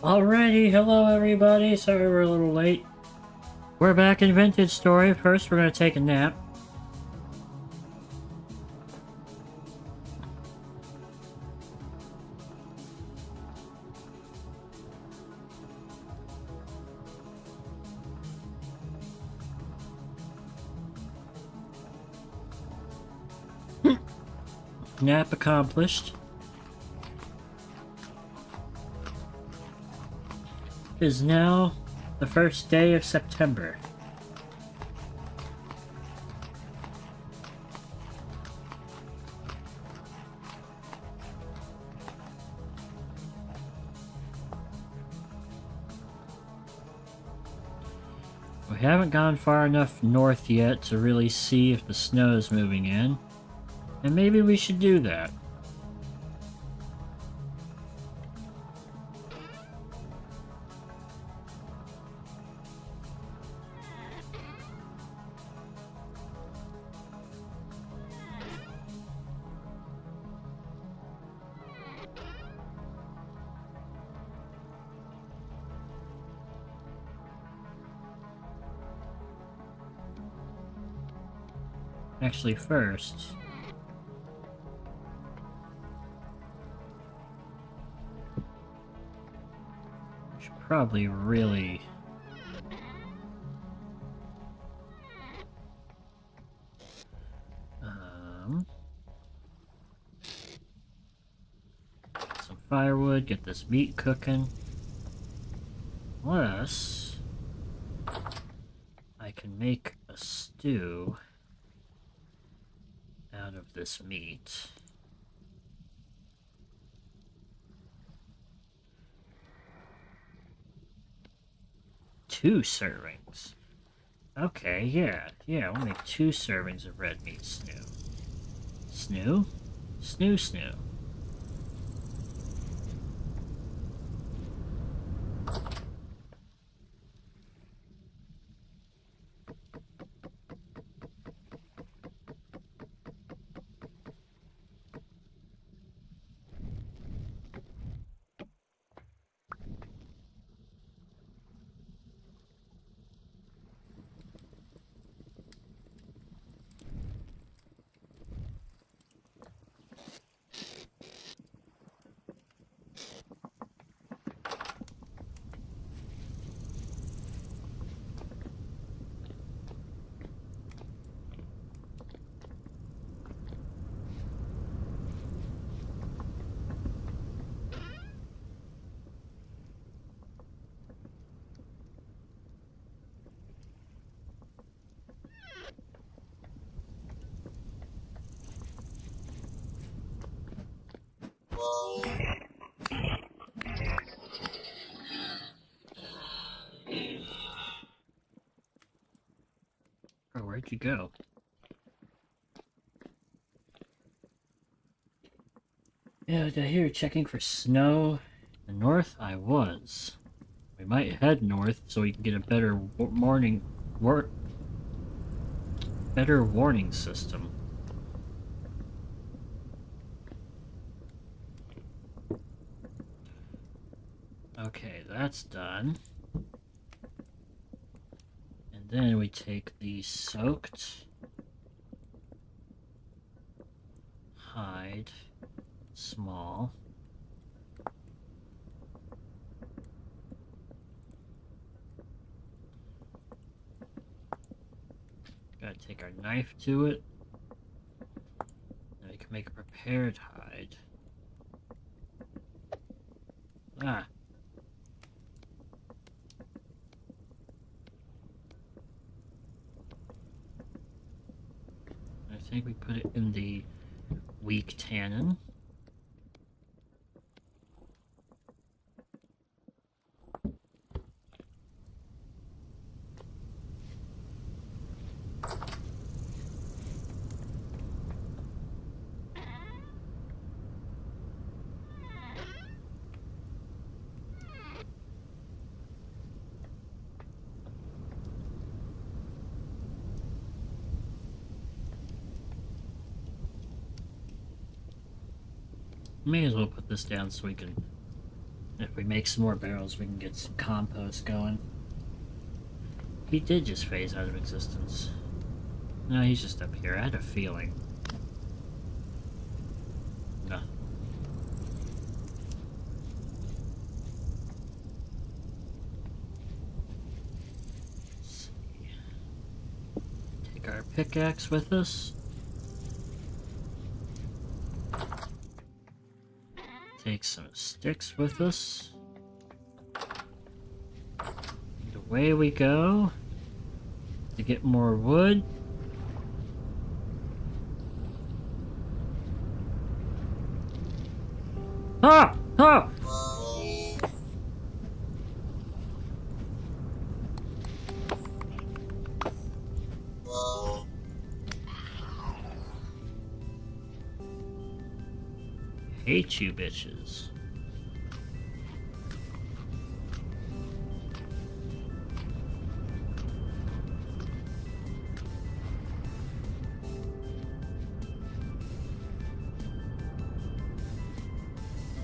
Alrighty, hello everybody. Sorry we're a little late. We're back in Vintage Story. First, we're gonna take a nap. Nap accomplished. It is now the first day of September. We haven't gone far enough north yet to really see if the snow is moving in, and maybe we should do that. Actually, first, we should probably really get some firewood, get this meat cooking. Unless I can make a stew out of this meat. Two servings. Okay, yeah, we'll make 2 servings of red meat stew. Snoo? Snoo. Oh, where'd you go? Yeah, I hear checking for snow in the north. I was. We might head north so we can get a better better warning system. Okay, that's done. And then we take the soaked hide, small. Gotta take our knife to it. Then we can make a prepared hide. Ah. I think we put it in the weak tannin. May as well put this down so we can If we make some more barrels, we can get some compost going. He did just phase out of existence. No, he's just up here. I had a feeling. No. Let's see. Take our pickaxe with us. Take some sticks with us. And away we go to get more wood. Ah! Ah! Hate you bitches.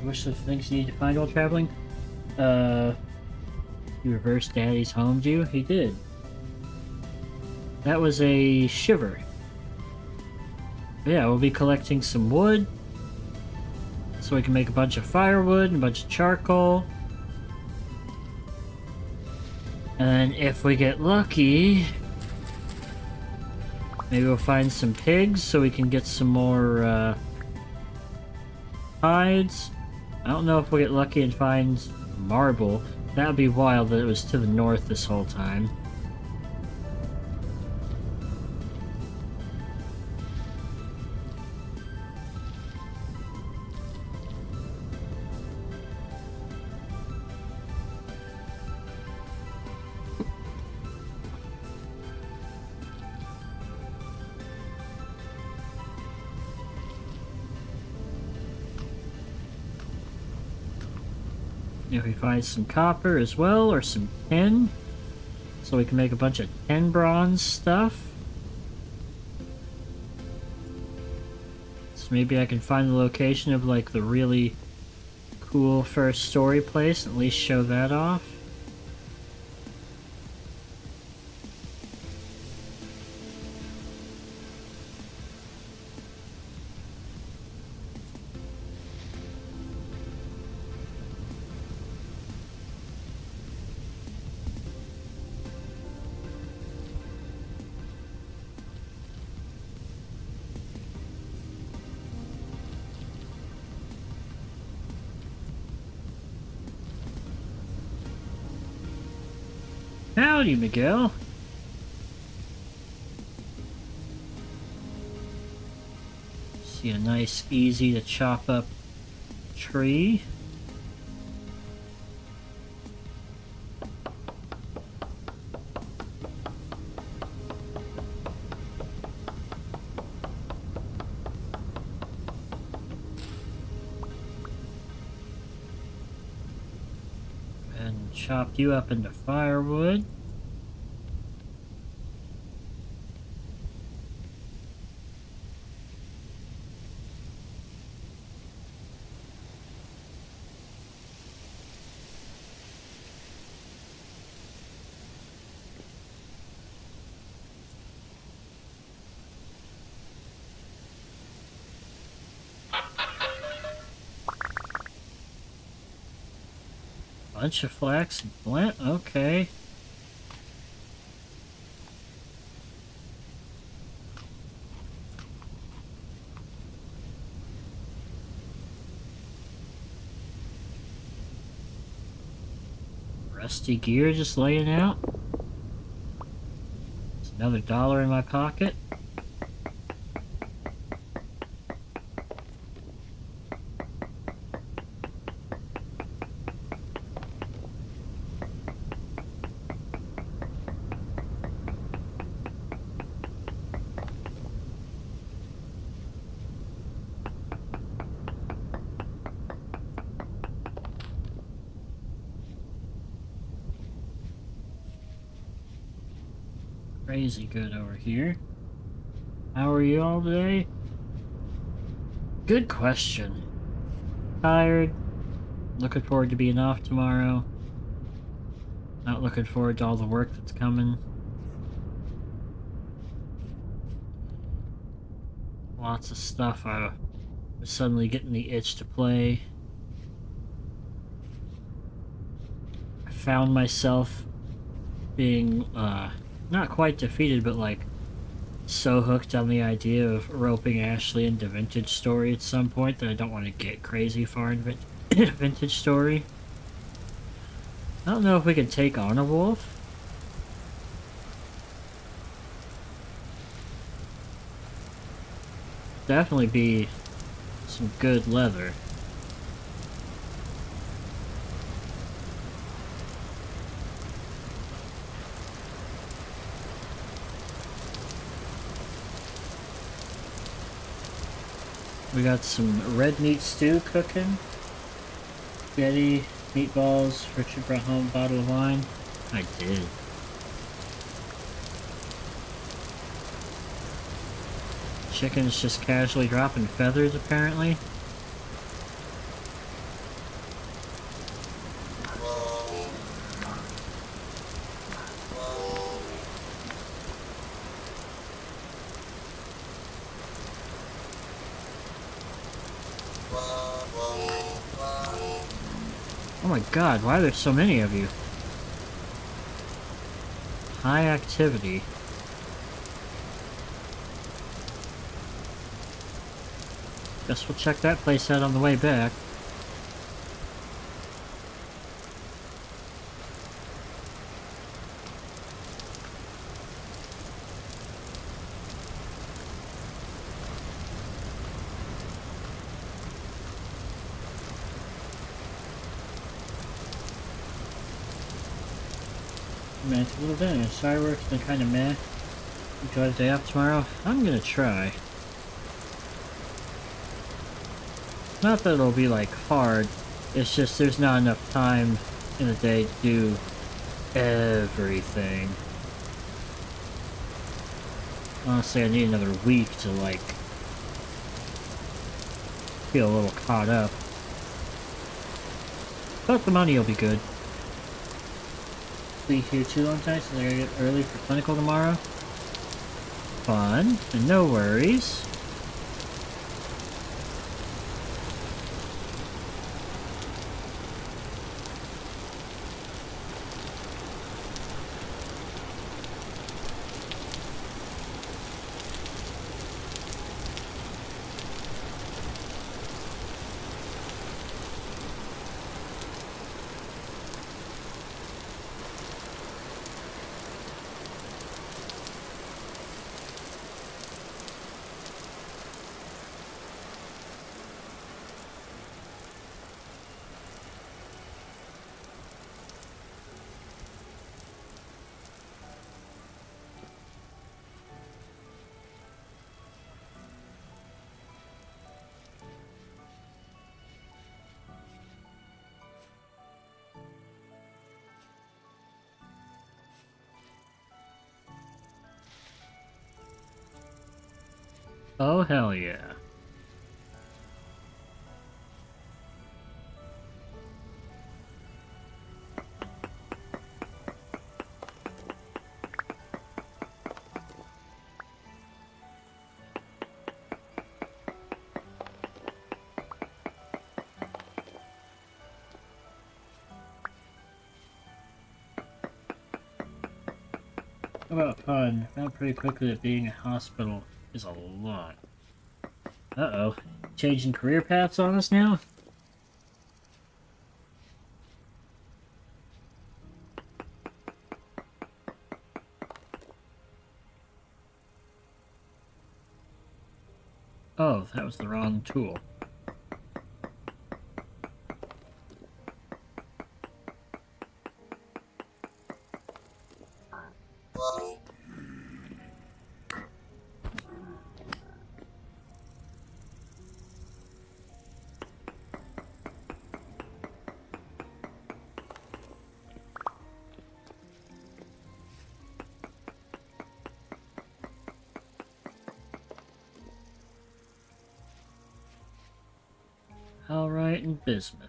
What's the things you need to find while traveling? He reversed Daddy's home view? He did. That was a shiver. Yeah, we'll be collecting some wood. So we can make a bunch of firewood and a bunch of charcoal. And if we get lucky, maybe we'll find some pigs so we can get some more hides. I don't know if we'll get lucky and find marble. That would be wild that it was to the north this whole time. If we find some copper as well, or some tin, so we can make a bunch of tin bronze stuff. So maybe I can find the location of like the really cool first story place, and at least show that off. Howdy, Miguel. See a nice, easy to chop up tree. And chop you up into firewood. Bunch of flax and flint, okay. Rusty gear just laying out. There's another $1 in my pocket. Crazy good over here. How are you all today? Good question. Tired. Looking forward to being off tomorrow. Not looking forward to all the work that's coming. Lots of stuff. I was suddenly getting the itch to play. I found myself being, not quite defeated, but like, so hooked on the idea of roping Ashley into Vintage Story at some point that I don't want to get crazy far in Vintage Story. I don't know if we can take on a wolf. Definitely be some good leather. We got some red meat stew cooking. Spaghetti, meatballs. Richard brought home a bottle of wine. I did. Chicken's just casually dropping feathers, apparently. Oh my god, why are there so many of you? High activity. Guess we'll check that place out on the way back. Man, it's a little bit. Sorry, work's been kind of meh. Enjoy the day off tomorrow. I'm gonna try. Not that it'll be like hard. It's just there's not enough time in the day to do everything. Honestly, I need another week to like feel a little caught up. But the money will be good. Be here too long tonight, so I gotta get early for clinical tomorrow. Fun, and no worries. Oh, hell yeah. How about fun? Found pretty quickly that being a hospital is a lot. Uh-oh. Changing career paths on us now? Oh, that was the wrong tool. Alright, and bismuth.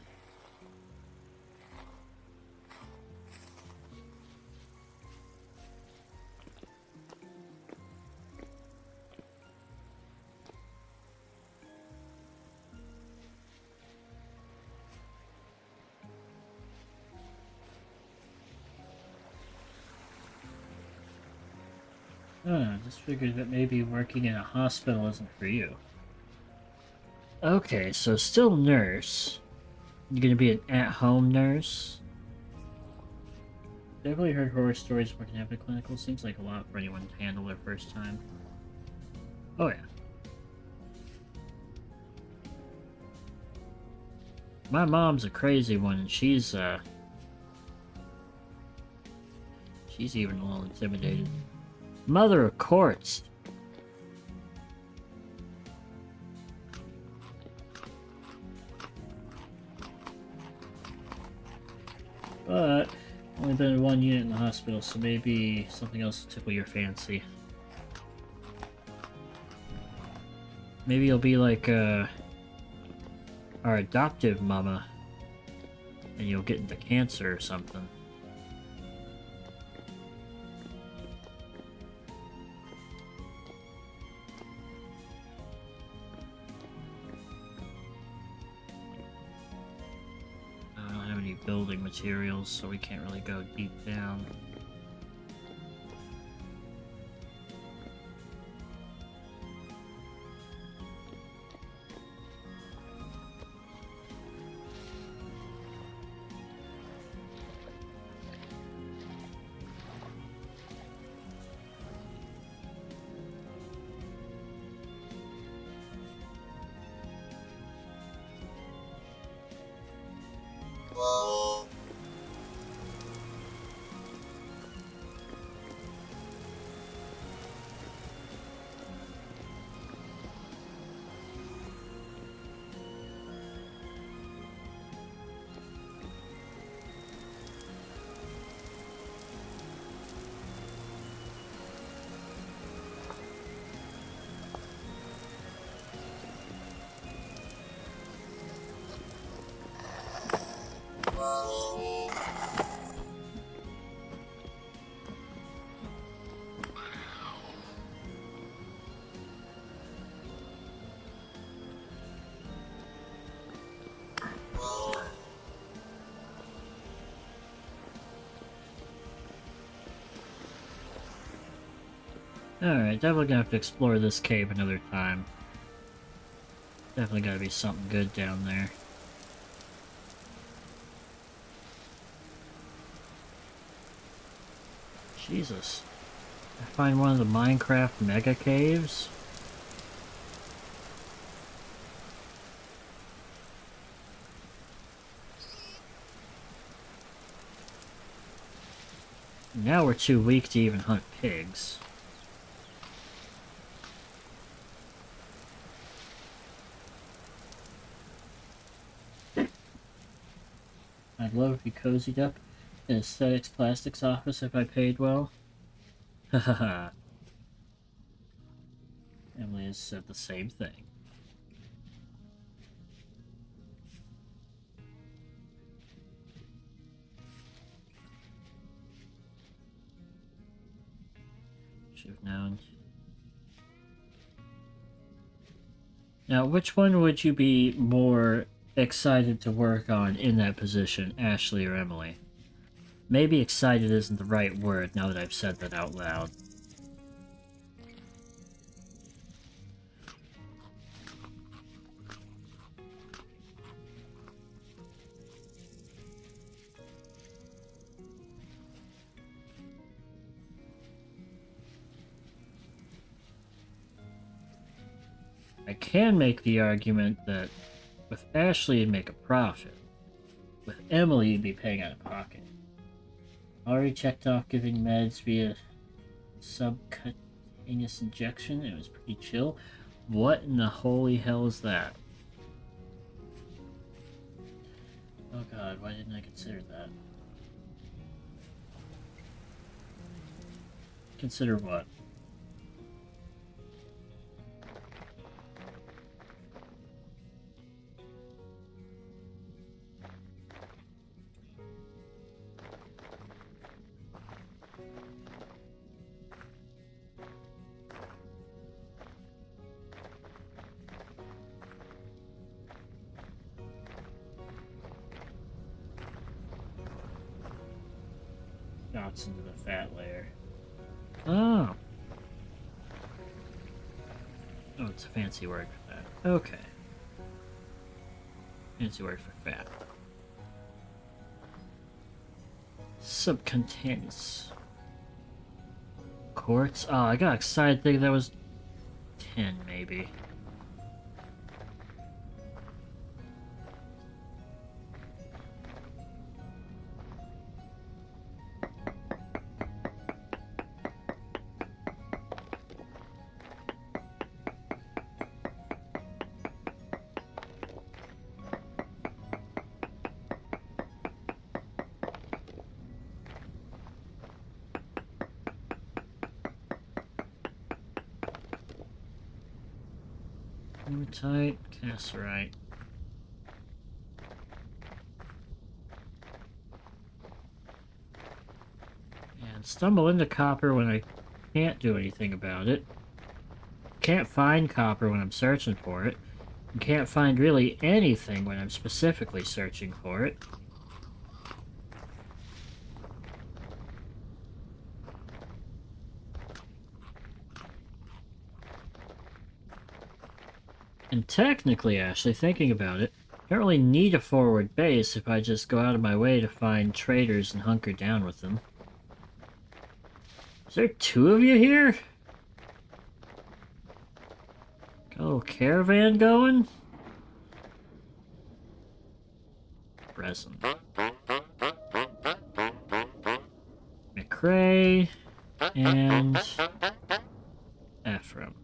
Just figured that maybe working in a hospital isn't for you. Okay, so still nurse. You're gonna be an at-home nurse? Definitely heard horror stories working at the clinical. Seems like a lot for anyone to handle their first time. Oh yeah. My mom's a crazy one. She's even a little intimidated. Mother of courts. But only been in one unit in the hospital, so maybe something else will tickle your fancy. Maybe you'll be like our adoptive mama, and you'll get into cancer or something. I don't have any building materials, so we can't really go deep down. Alright, definitely gonna have to explore this cave another time. Definitely gotta be something good down there. Jesus. I find one of the Minecraft mega caves? Now we're too weak to even hunt pigs. I'd love if you cozied up in Aesthetics Plastics office if I paid well. Hahaha. Emily has said the same thing. Should have known. Now, which one would you be more excited to work on in that position, Ashley or Emily? Maybe excited isn't the right word now that I've said that out loud. I can make the argument that with Ashley you'd make a profit. With Emily you'd be paying out of pocket. Already checked off giving meds via subcutaneous injection. It was pretty chill. What in the holy hell is that? Oh god, why didn't I consider that? Consider what? Shots into the fat layer. Oh. Oh, it's a fancy word for that. Okay. Fancy word for fat. Subcutaneous. Quartz? Oh, I got excited thinking that was 10, maybe. Hematite, cassiterite. And stumble into copper when I can't do anything about it. Can't find copper when I'm searching for it. And can't find really anything when I'm specifically searching for it. And technically, actually, thinking about it, I don't really need a forward base if I just go out of my way to find traders and hunker down with them. Is there 2 of you here? Got a little caravan going? Resin. McRae and Ephraim.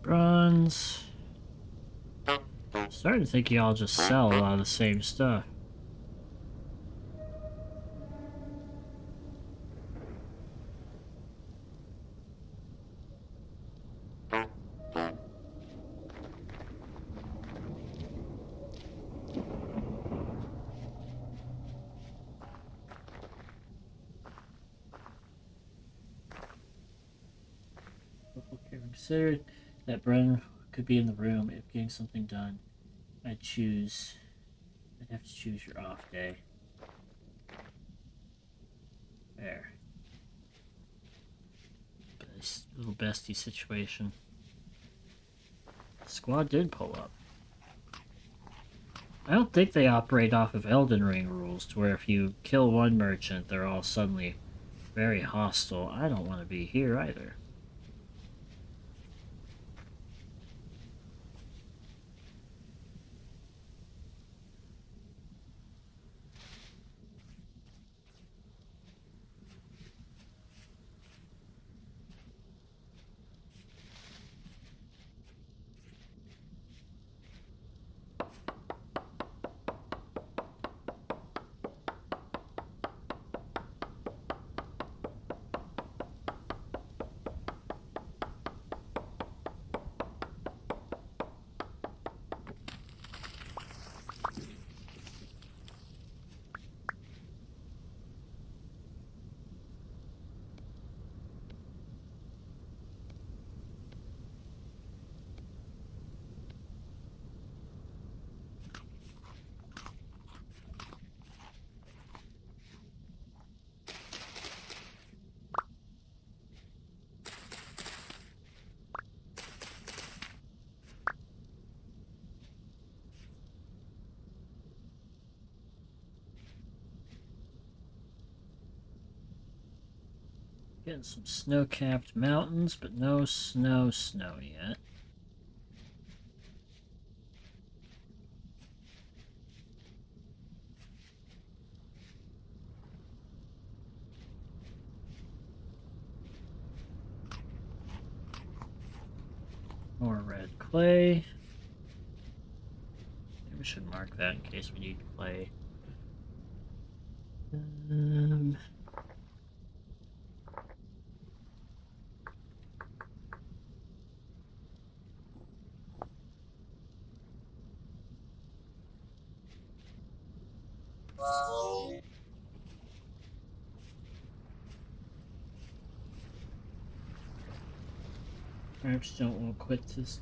Bronze. Starting to think y'all just sell a lot of the same stuff. Considered that Bren could be in the room if getting something done. I'd have to choose your off day. There. Nice little bestie situation. Squad did pull up. I don't think they operate off of Elden Ring rules, to where if you kill one merchant, they're all suddenly very hostile. I don't want to be here either. Getting some snow-capped mountains, but no snow yet. More red clay. Maybe we should mark that in case we need clay. Perhaps don't want to quit this.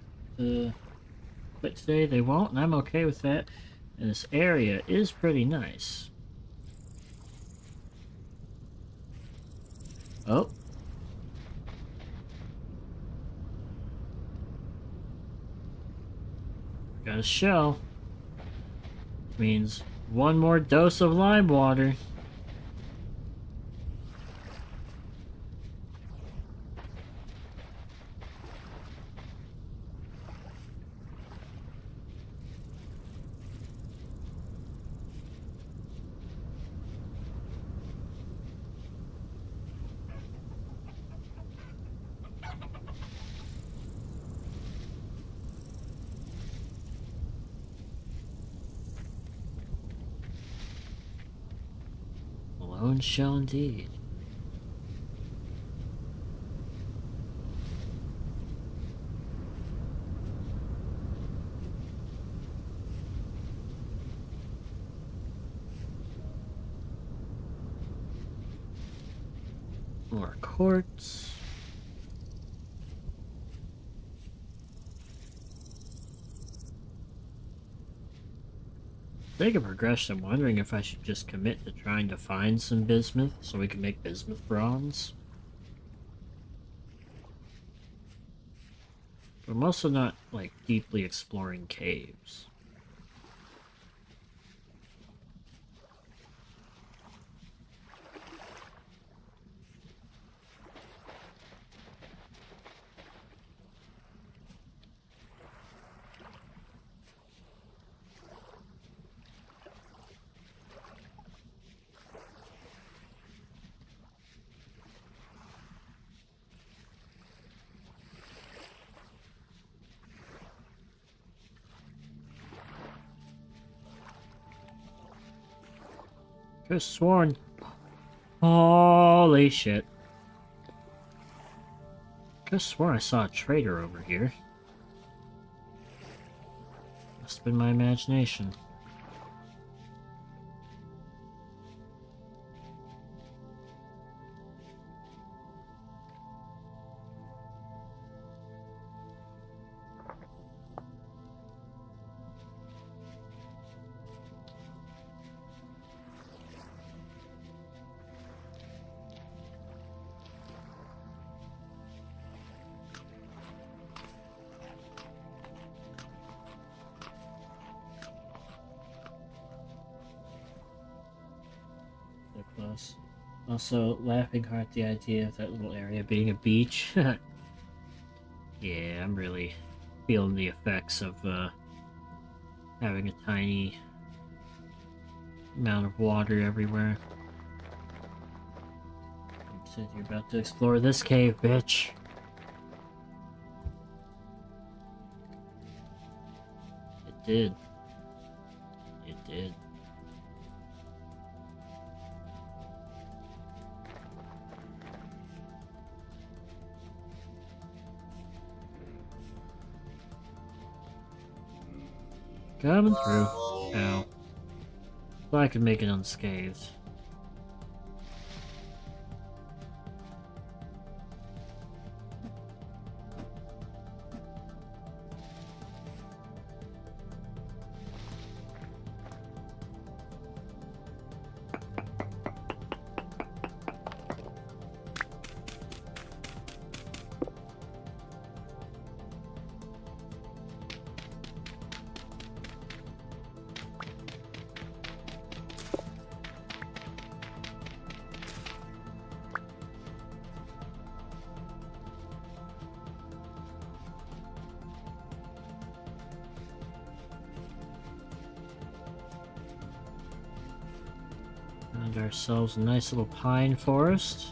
Quit today. They won't, and I'm okay with that. And this area is pretty nice. Oh. Got a shell. Means one more dose of lime water. Lone shell indeed. More quartz. Take a progression. I'm wondering if I should just commit to trying to find some bismuth so we can make bismuth bronze. But I'm also not, like, deeply exploring caves. Could've sworn. Holy shit. Could've sworn I saw a trader over here. Must have been my imagination. Close. Also, laughing hard at the idea of that little area being a beach. Yeah, I'm really feeling the effects of having a tiny amount of water everywhere. You said you're about to explore this cave, bitch. It did. It did. Coming through. Ow. Thought I could make it unscathed. Found ourselves a nice little pine forest.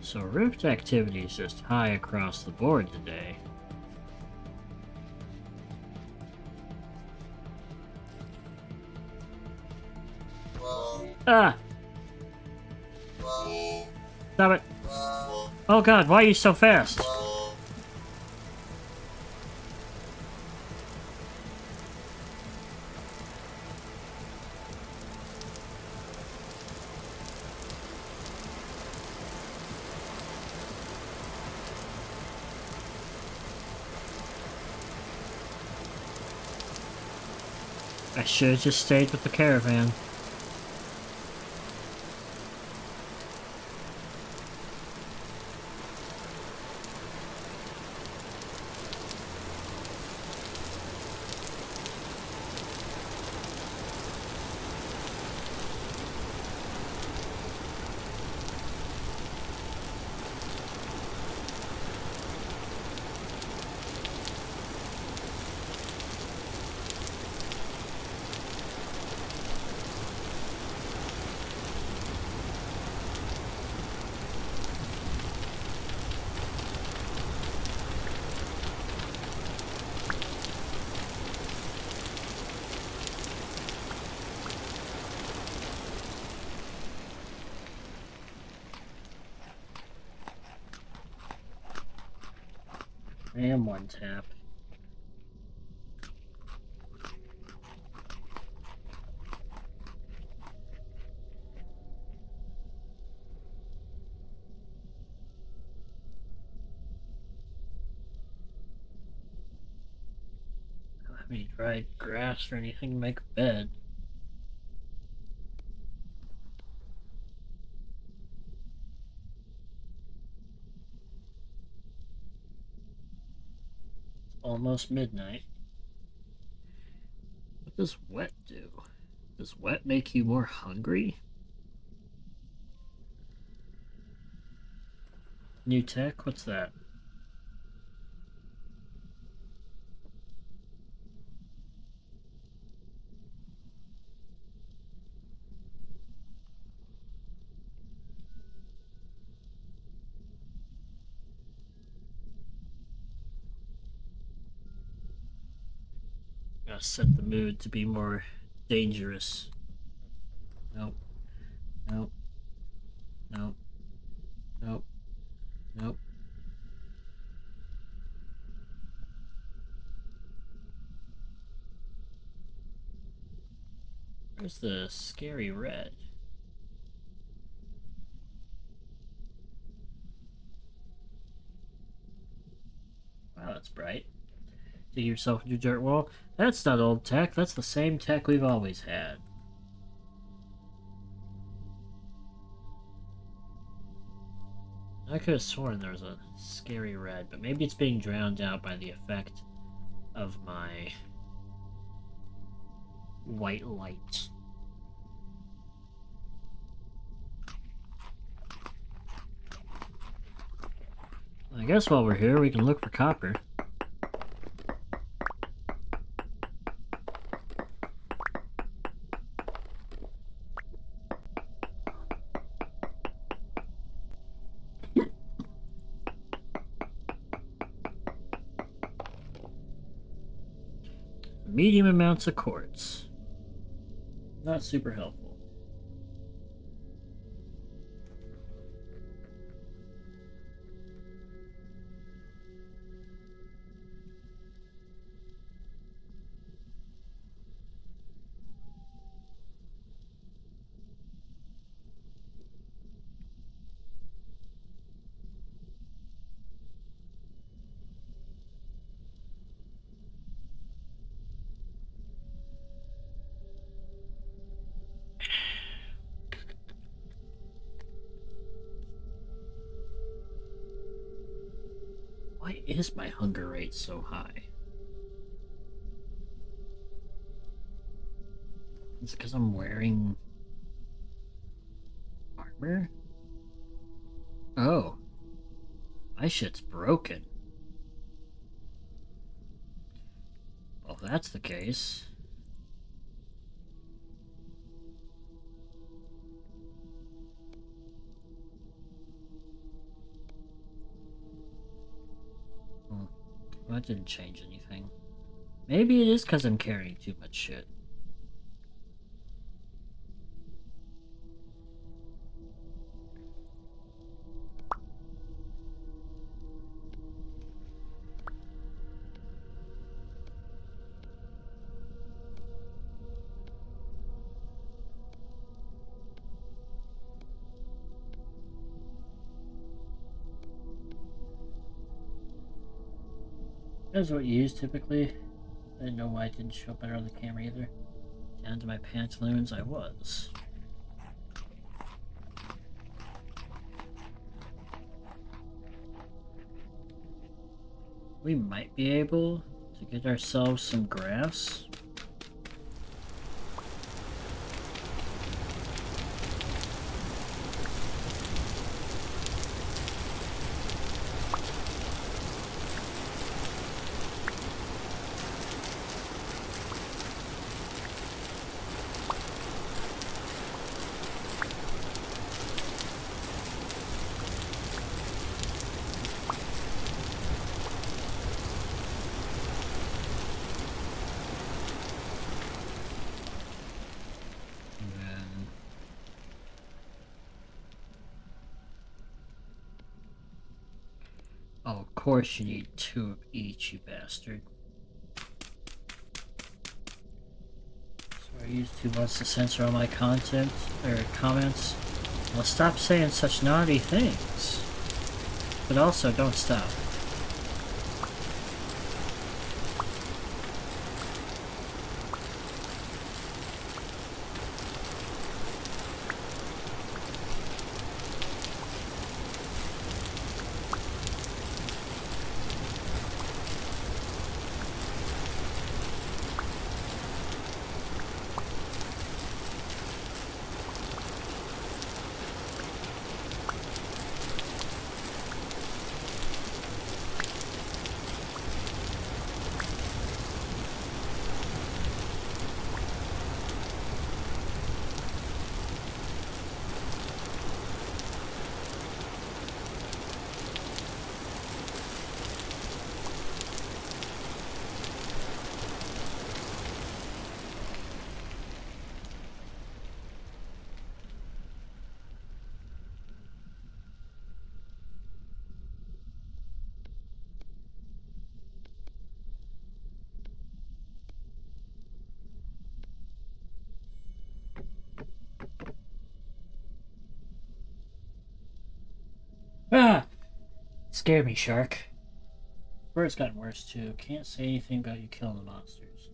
So rift activity is just high across the board today. Ah! Stop it! Oh god, why are you so fast? I should have just stayed with the caravan. I am one tap. I don't have any dried grass or anything to make a bed. It's almost midnight. What does wet do? Does wet make you more hungry? New tech? What's that? Gotta set the mood to be more dangerous. Nope. Nope. Nope. Nope. Nope. Where's the scary red? Wow, that's bright. Dig yourself into dirt wall. That's not old tech. That's the same tech we've always had. I could have sworn there was a scary red, but maybe it's being drowned out by the effect of my white light. I guess while we're here, we can look for copper. Medium amounts of quartz. Not super helpful. Why is my hunger rate so high? Is it because I'm wearing armor? Oh, my shit's broken. Well, if that's the case... Well, that didn't change anything. Maybe it is because I'm carrying too much shit. That's what you use typically. I didn't know why it didn't show up better on the camera either. Down to my pantaloons I was. We might be able to get ourselves some grass. Oh, of course you need 2 of each, you bastard. So I used 2 months to censor all my content, or comments. Well, stop saying such naughty things. But also, don't stop. Ah! Scared me, shark. Bird's gotten worse too. Can't say anything about you killing the monsters.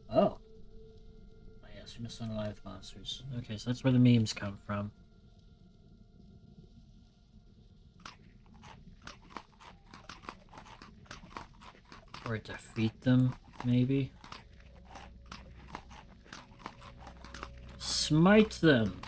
Oh. Oh yes, we must unalive monsters. Okay, so that's where the memes come from. Or defeat them, maybe. Smite them!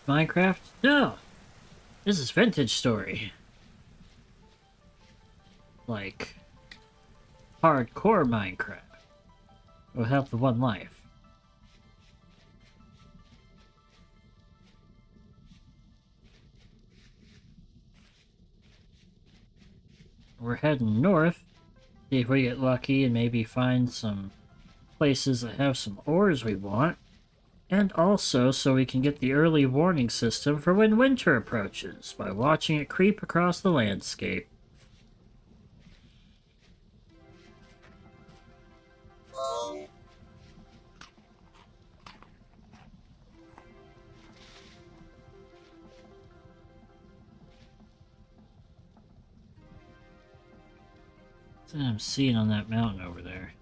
Minecraft? No! This is vintage story. Like, hardcore Minecraft. Without the one life. We're heading north. See if we get lucky and maybe find some places that have some ores we want. And also so we can get the early warning system for when winter approaches by watching it creep across the landscape. What's that I'm seeing on that mountain over there?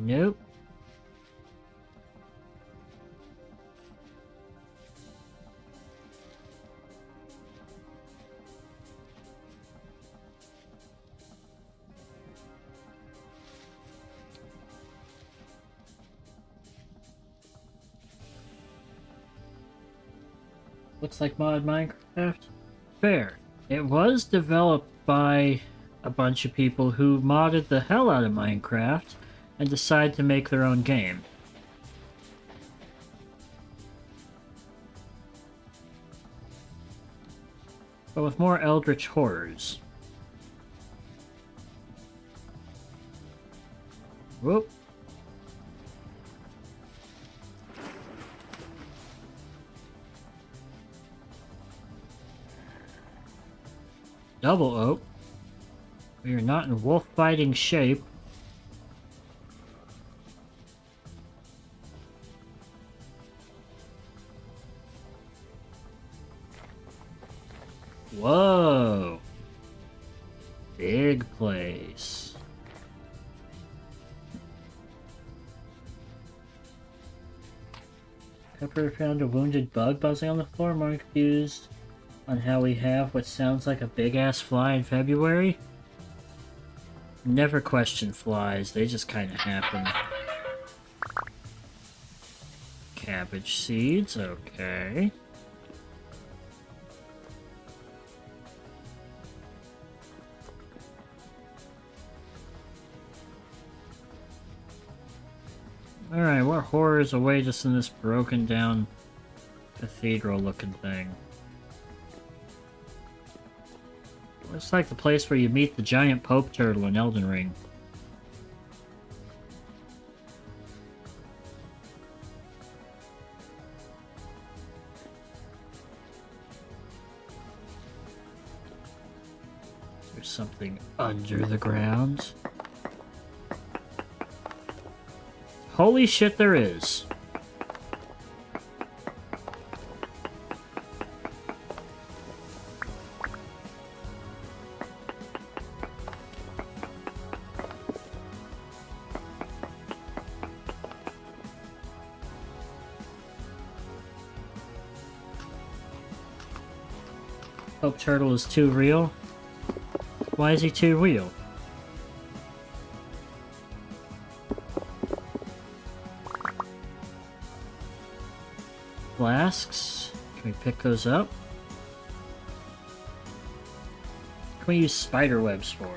Nope. Looks like mod Minecraft. Fair. It was developed by a bunch of people who modded the hell out of Minecraft and decided to make their own game. But with more eldritch horrors. Whoop. Double oak. We are not in wolf fighting shape. Whoa. Big place. Pepper found a wounded bug buzzing on the floor. More confused on how we have what sounds like a big-ass fly in February. Never question flies, they just kind of happen. Cabbage seeds, okay. Alright, what horrors await us in this broken down cathedral looking thing? Looks like the place where you meet the giant Pope Turtle in Elden Ring. There's something under the ground. Holy shit, there is. Pope Turtle is too real? Why is he too real? Flasks? Can we pick those up? What can we use spider webs for?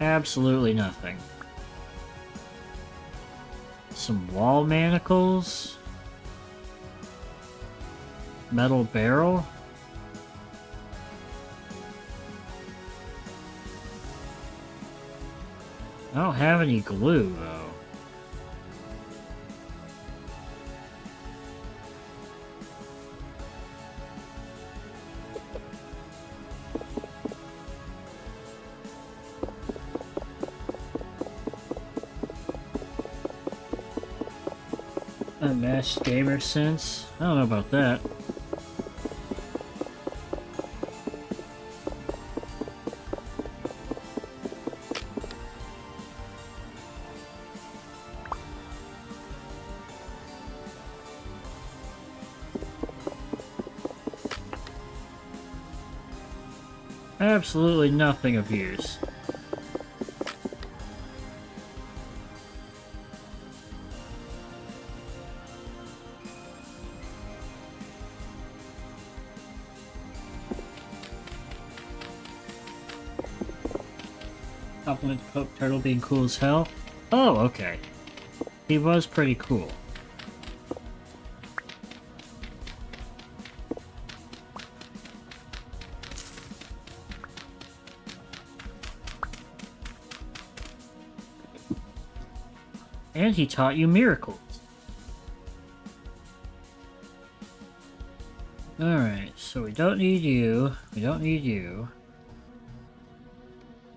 Absolutely nothing. Some wall manacles? Metal barrel? I don't have any glue, though. Unmatched gamer sense? I don't know about that. Absolutely nothing of use. Compliment to Pope Turtle being cool as hell. Oh, okay. He was pretty cool. And he taught you miracles. Alright, so we don't need you. We don't need you.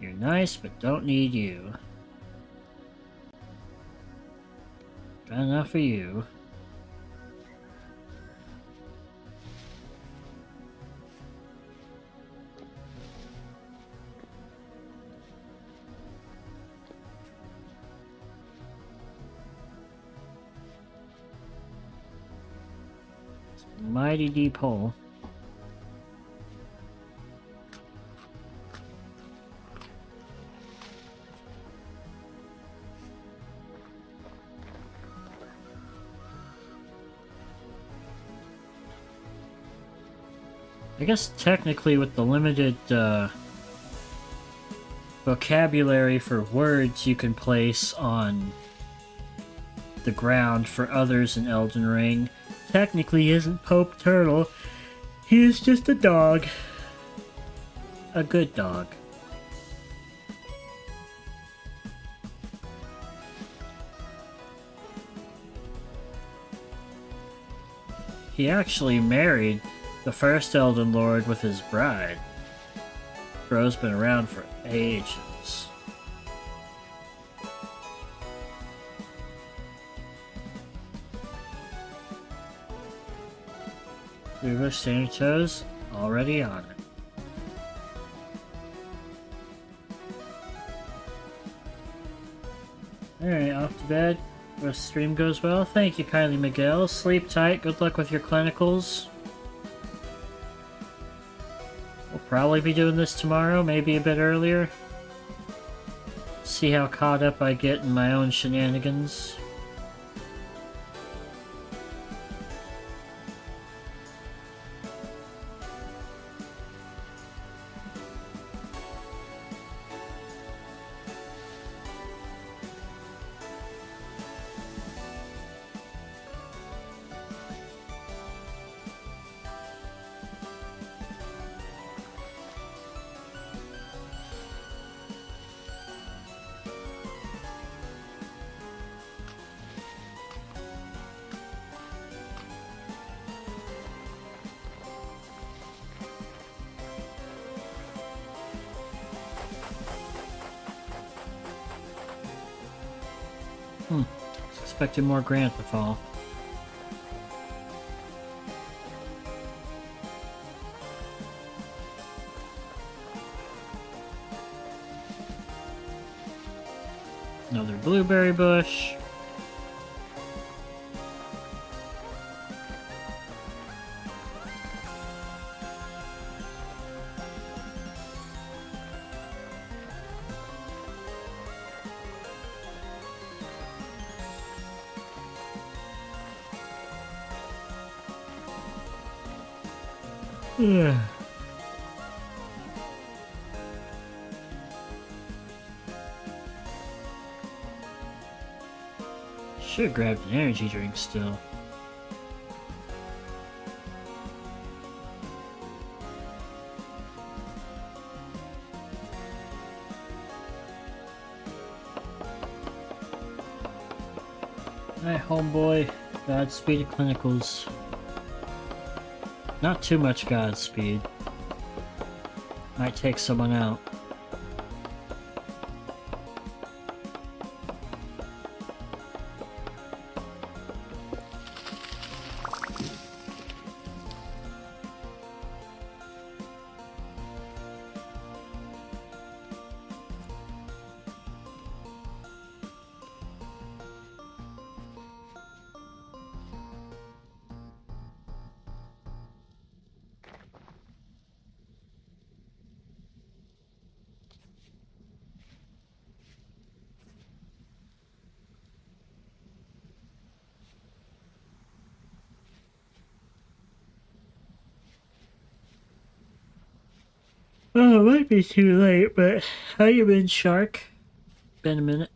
You're nice, but don't need you. Got enough for you. Mighty deep hole. I guess technically with the limited vocabulary for words you can place on the ground for others in Elden Ring, technically isn't Pope Turtle. He is just a dog. A good dog. He actually married the first Elden Lord with his bride. Bro's been around for ages. Uva Sanito's already on it. Alright, off to bed. The stream goes well. Thank you kindly, Miguel. Sleep tight. Good luck with your clinicals. We'll probably be doing this tomorrow, maybe a bit earlier. See how caught up I get in my own shenanigans. Expecting more Grant to fall. Another blueberry bush. Yeah. Should have grabbed an energy drink still. Alright, homeboy. Godspeed at clinicals. Not too much Godspeed. Might take someone out. Oh, it might be too late, but how you been, Shark? Been a minute.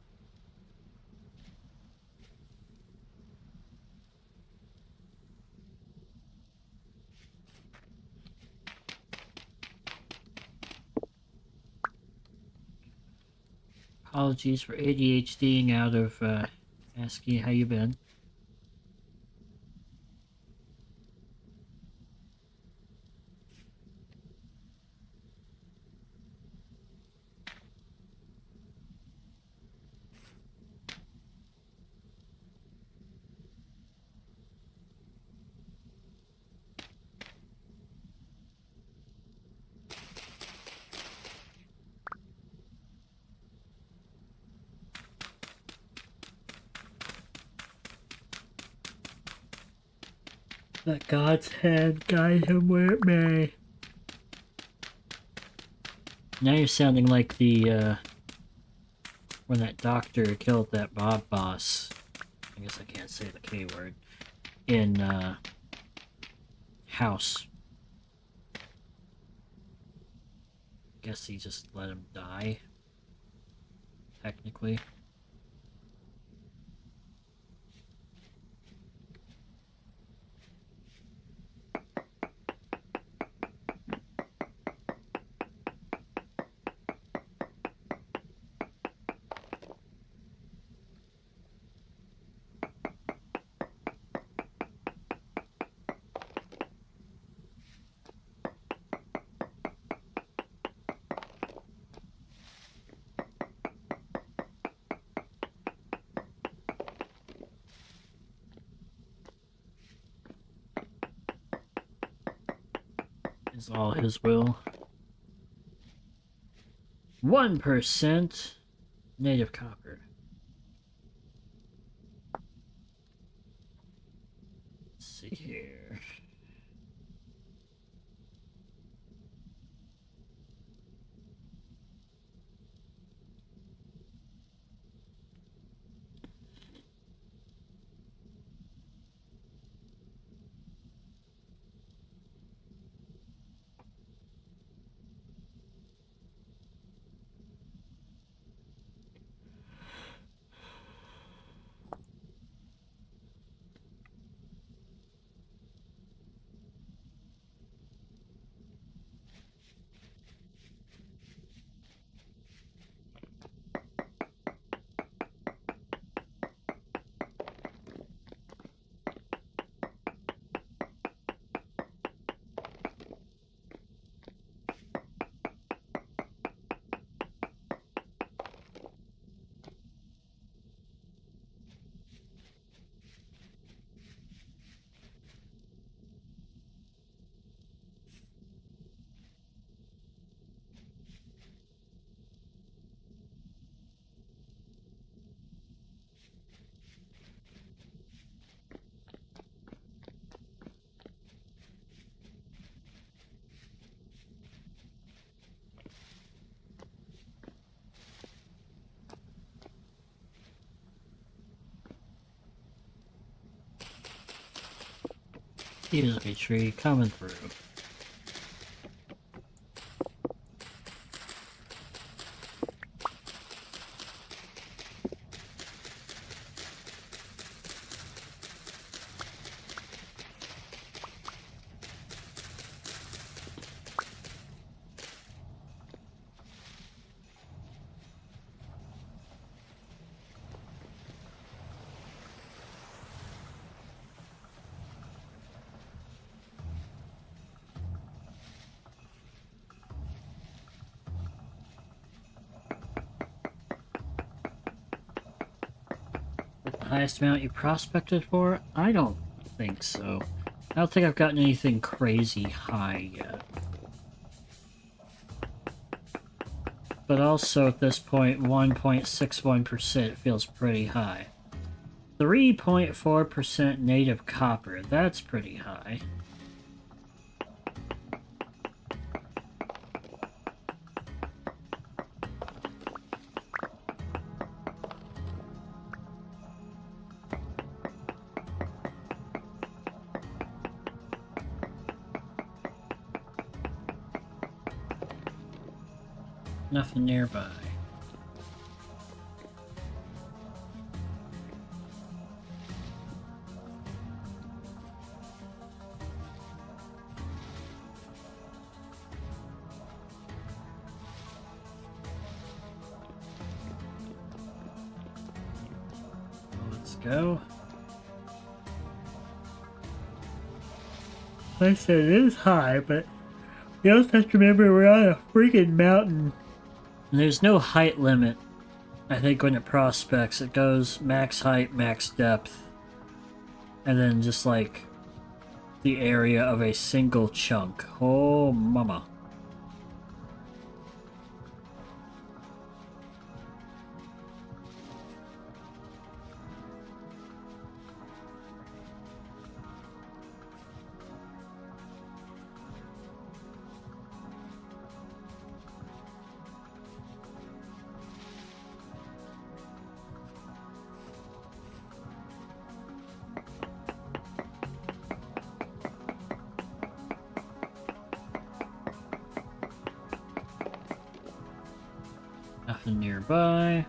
Apologies for ADHDing out of asking how you been. Let God's hand guide him where it may. Now you're sounding like the, when that doctor killed that mob boss. I guess I can't say the K word. In, House. guess he just let him die, technically. Is all his will. 1% native copper. Let's see here. Easily tree coming through. Highest amount you prospected for? I don't think so. I don't think I've gotten anything crazy high yet. But also at this point, 1.61% feels pretty high. 3.4% native copper, that's pretty high. Nothing nearby. Let's go. Like I said, it is high, but you also have to remember we're on a freaking mountain. And there's no height limit. I think when it prospects, it goes max height, max depth, and then just like the area of a single chunk. Oh, mama. Nothing nearby.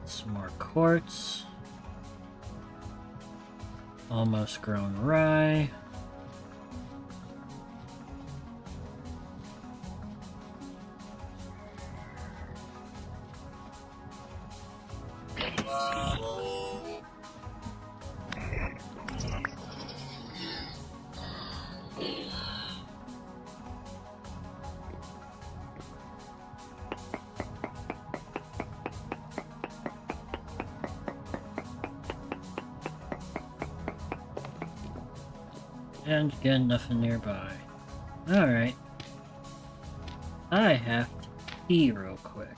Some more quartz. Almost grown rye. And again, nothing nearby. Alright. I have to pee real quick.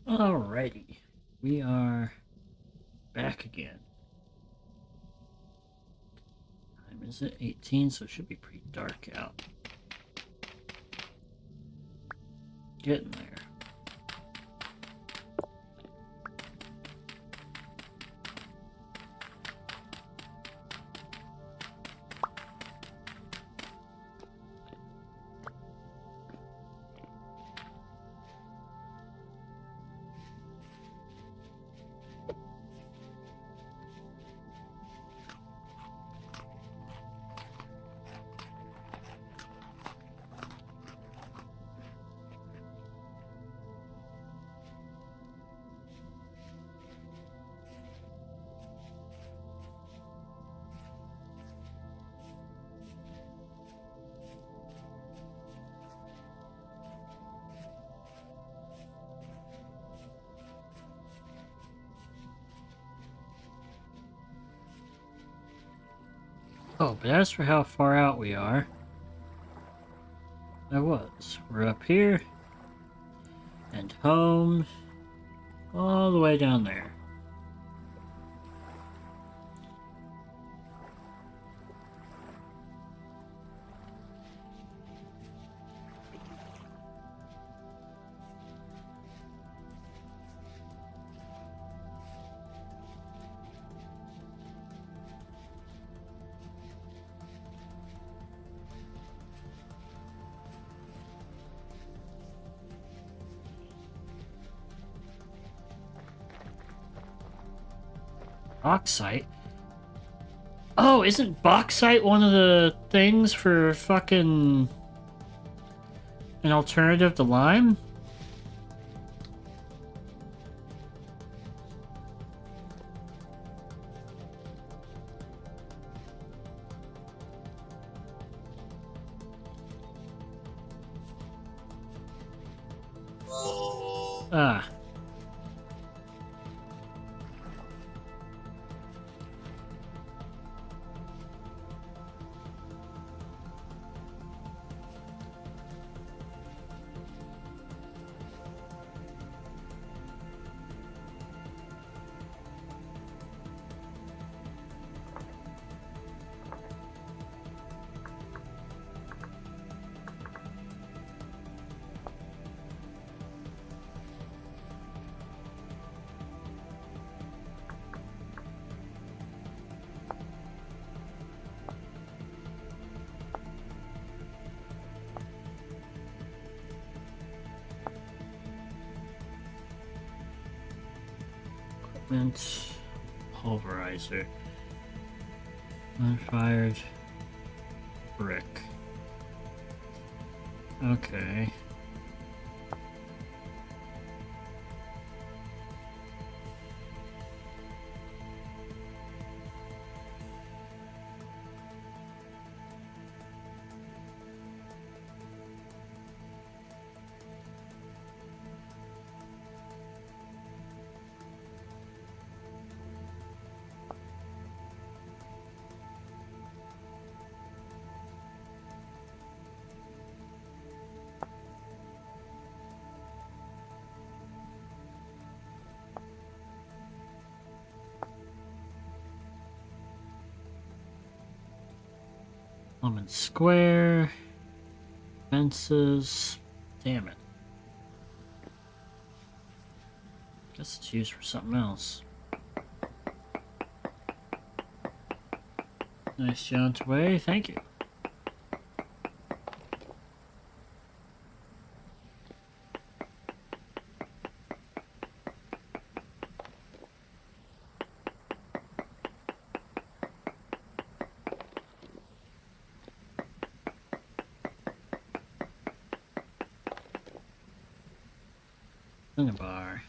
Alrighty. We are back again. Time is it? 18, so it should be pretty dark out. Getting there. Oh, but as for how far out we are, we're up here, and home, all the way down there. Bauxite? Oh, isn't bauxite one of the things for fucking an alternative to lime? Ah. Equipment. Pulverizer. Unfired brick. Okay. Lemon Square. Fences. Damn it. Guess it's used for something else. Nice jaunt away, thank you. In a bar.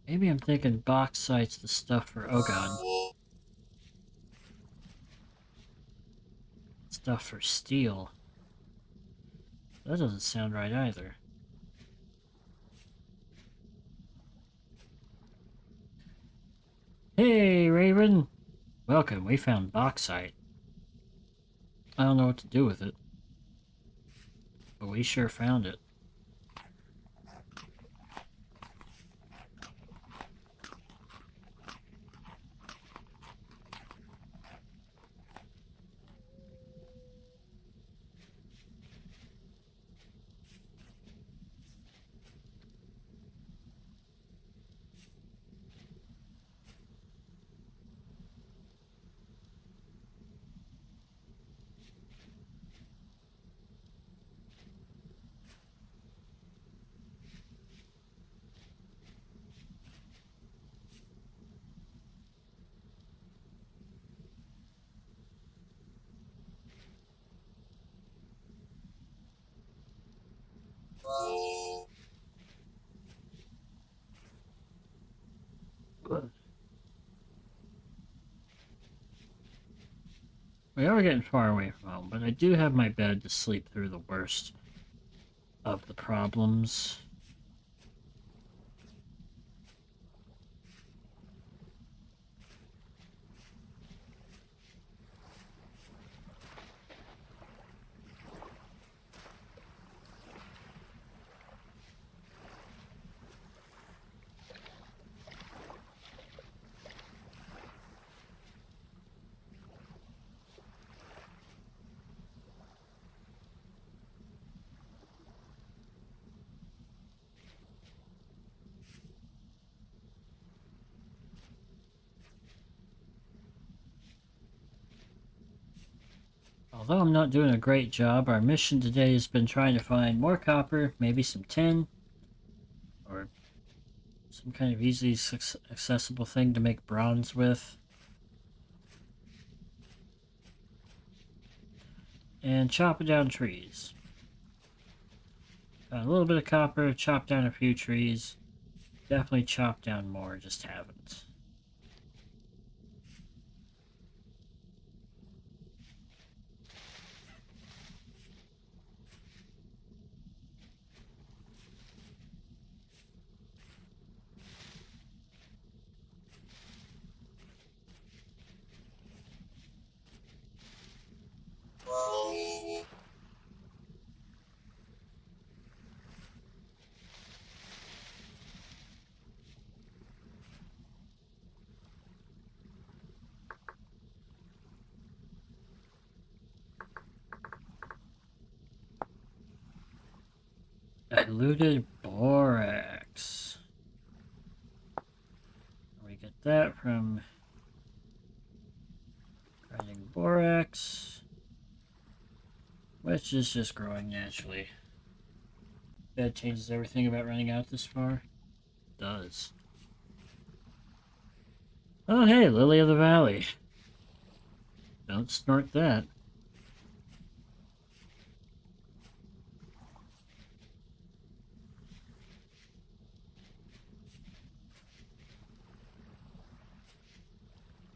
Maybe I'm thinking bauxite's the stuff for, oh god. Stuff for steel. That doesn't sound right either. Hey, Raven! Welcome, we found bauxite. I don't know what to do with it, but we sure found it. We are getting far away from home, but I do have my bed to sleep through the worst of the problems. Although I'm not doing a great job, our mission today has been trying to find more copper, maybe some tin, or some kind of easily accessible thing to make bronze with. And chopping down trees. Got a little bit of copper, chopped down a few trees. Definitely chopped down more, just haven't. Diluted borax. We get that from grinding borax, which is just growing naturally. That changes everything about running out this far. It does. Oh hey, Lily of the Valley. Don't snort that.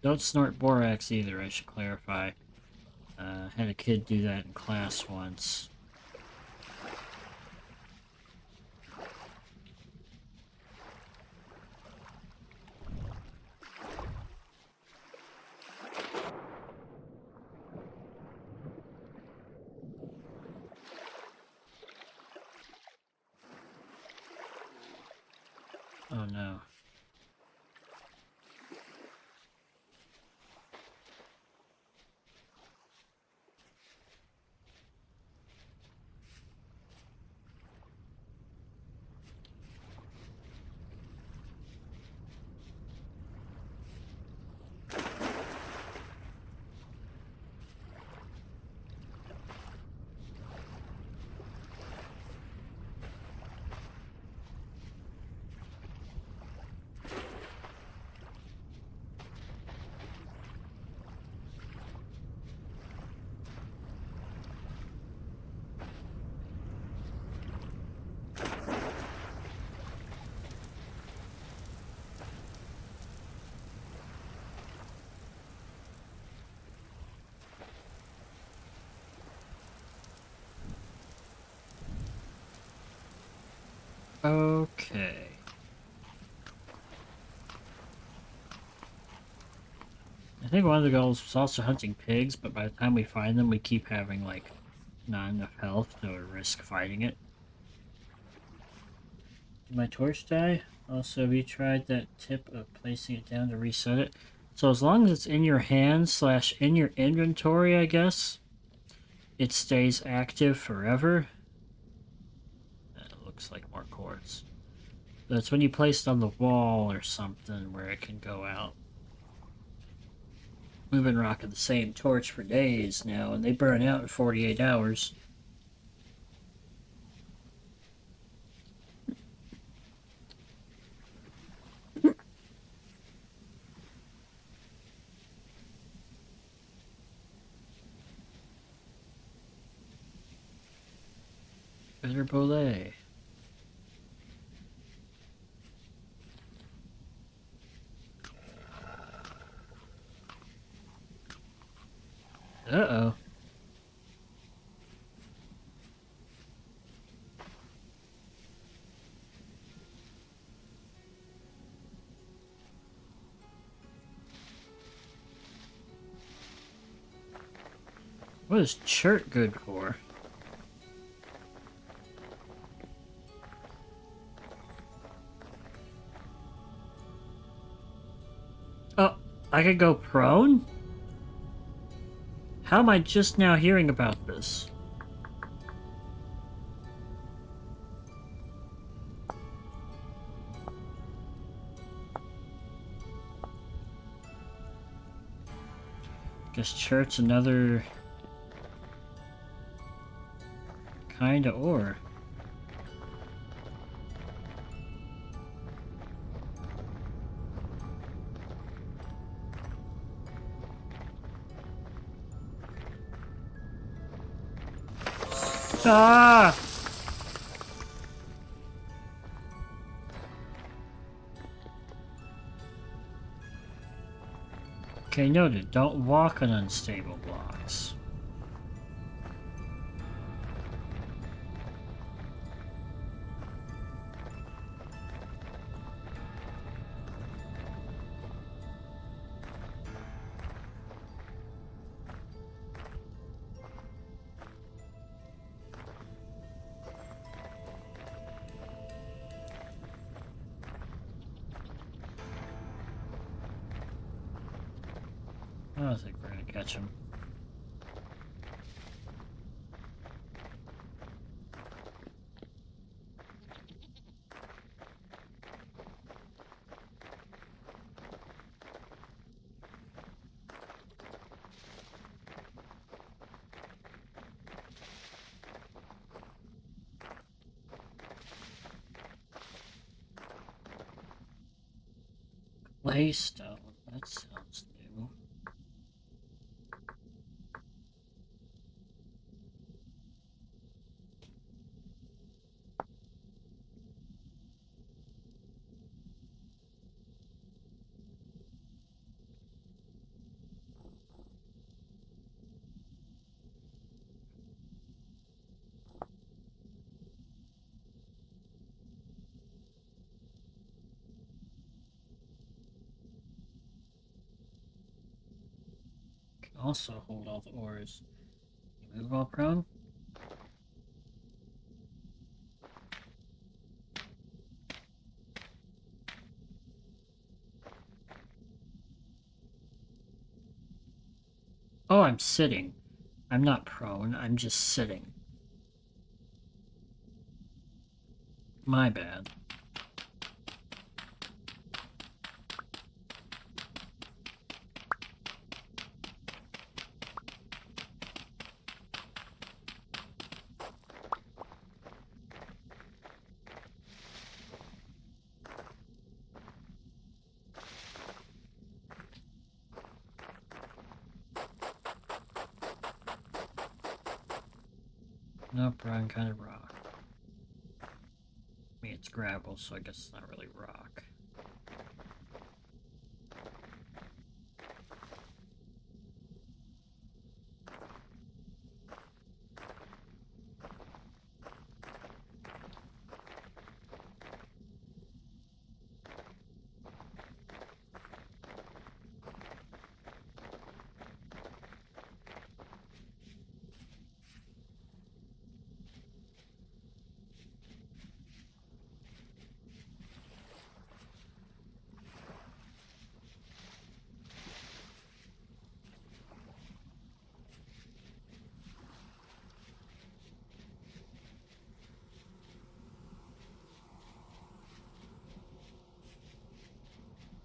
Don't snort borax either, I should clarify. Had a kid do that in class once. Oh no. Okay. I think one of the goals was also hunting pigs, but by the time we find them, we keep having, like, not enough health to risk fighting it. Did my torch die? Also, we tried that tip of placing it down to reset it. So as long as it's in your hand / in your inventory, I guess, it stays active forever. It looks like more quartz. That's when you place it on the wall or something where it can go out. We've been rocking the same torch for days now, and they burn out in 48 hours. Better Bolay. What is chert good for? Oh, I could go prone? How am I just now hearing about this? Guess chert's another kind of ore. Ah! Okay, noted. Don't walk on unstable blocks. I don't think we're gonna catch him. Claystone. That sounds new. Can also hold all the ores. You move all prone? Oh, I'm sitting. I'm not prone, I'm just sitting. My bad. Nope, wrong kind of rock. I mean, it's gravel, so I guess it's not really rock.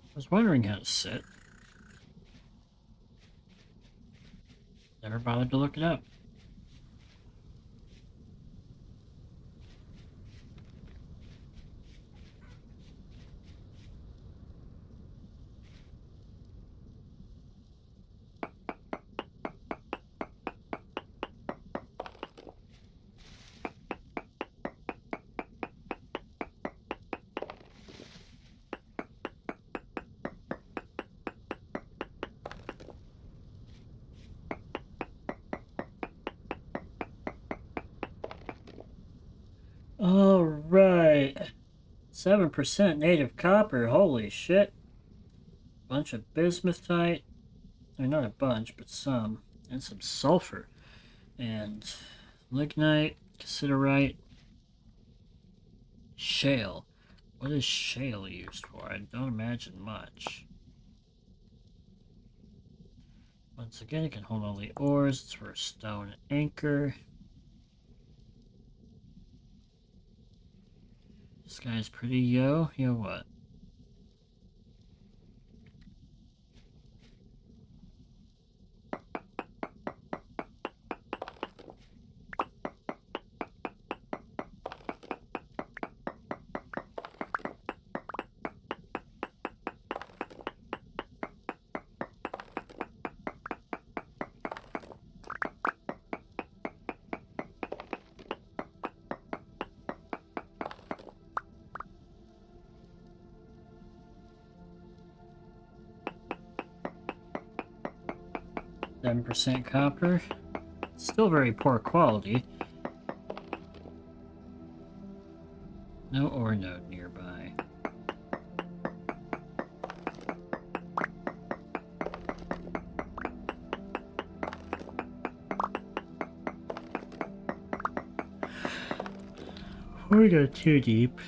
I was wondering how to sit. Never bothered to look it up. Alright. 7% native copper, holy shit. Bunch of bismuthite. I mean, not a bunch, but some. And some sulfur. And lignite, cassiterite, shale. What is shale used for? I don't imagine much. Once again, it can hold all the ores. It's for a stone anchor. This guy's pretty yo. Yo what? %, copper. Still very poor quality. No ore node nearby. Before we go too deep,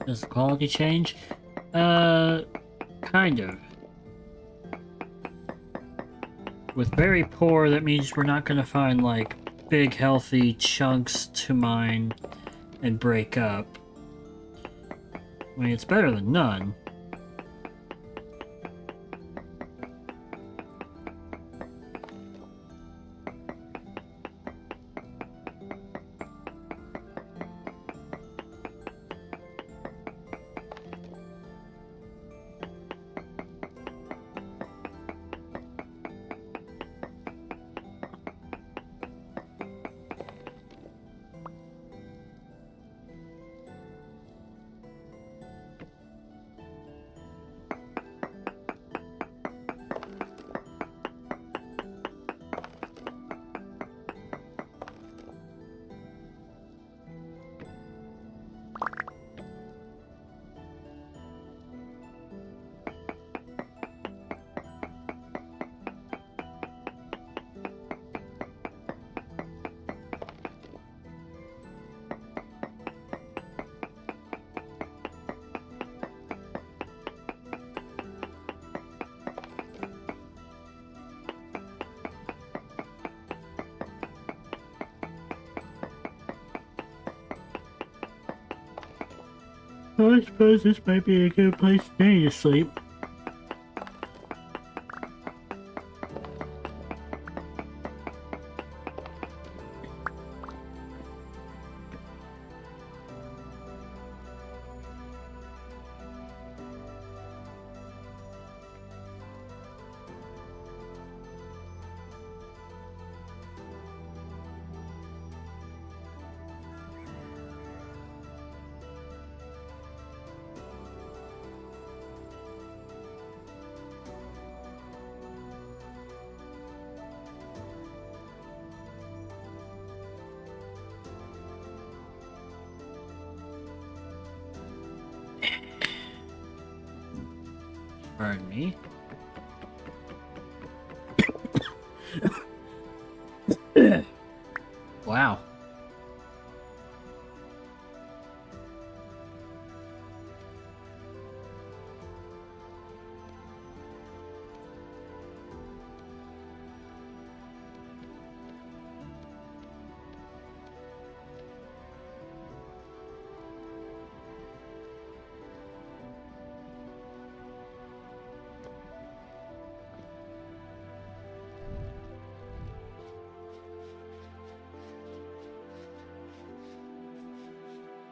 does the quality change? Kind of. With very poor, that means we're not gonna find, like, big, healthy chunks to mine and break up. I mean, it's better than none. Well, I suppose this might be a good place today to sleep. Pardon me. Wow.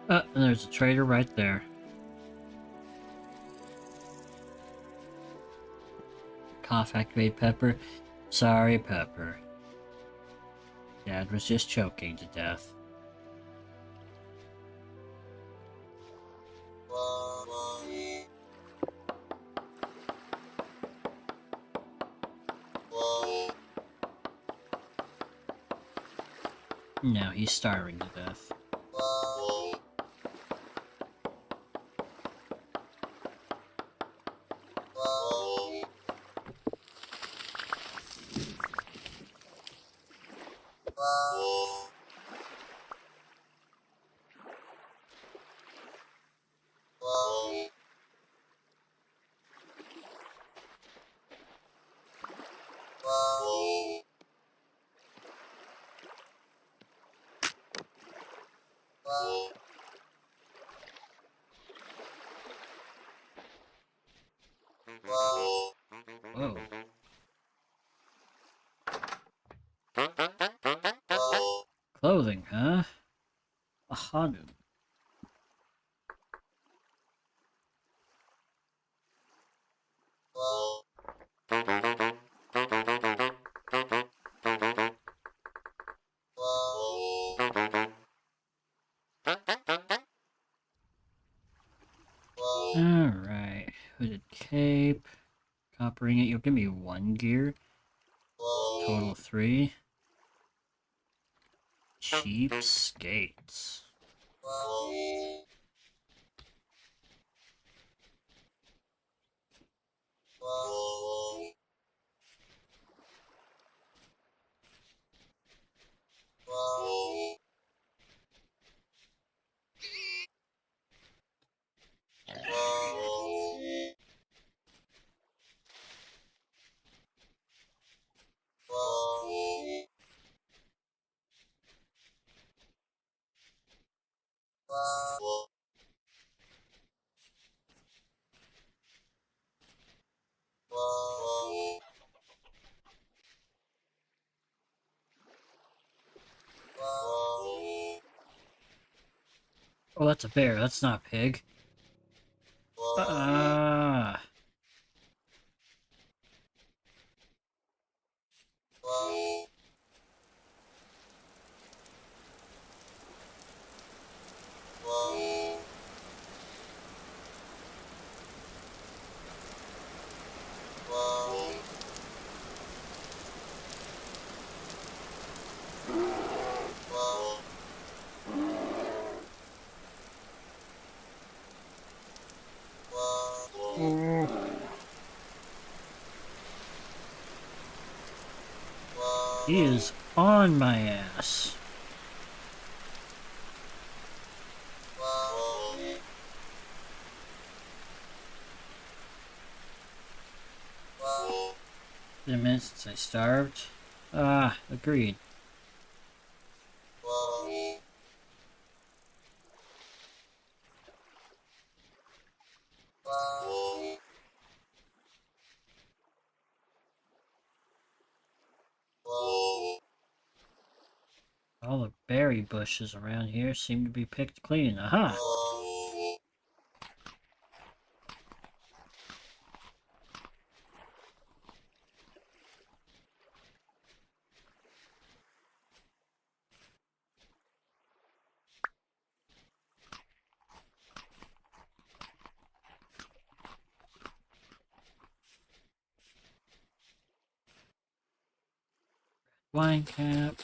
And there's a trader right there. Cough activate Pepper. Sorry, Pepper. Dad was just choking to death. No, he's starving to death. Whoa. Clothing, huh? A Hanu. Alright. Hooded cape. Coppering it. You'll give me 1 gear. Total 3. Cheap skates. Oh, that's a bear. That's not a pig. Ah. He is on my ass. Been a minute since I starved. Ah, agreed. All the berry bushes around here seem to be picked clean. Aha! Wine cap.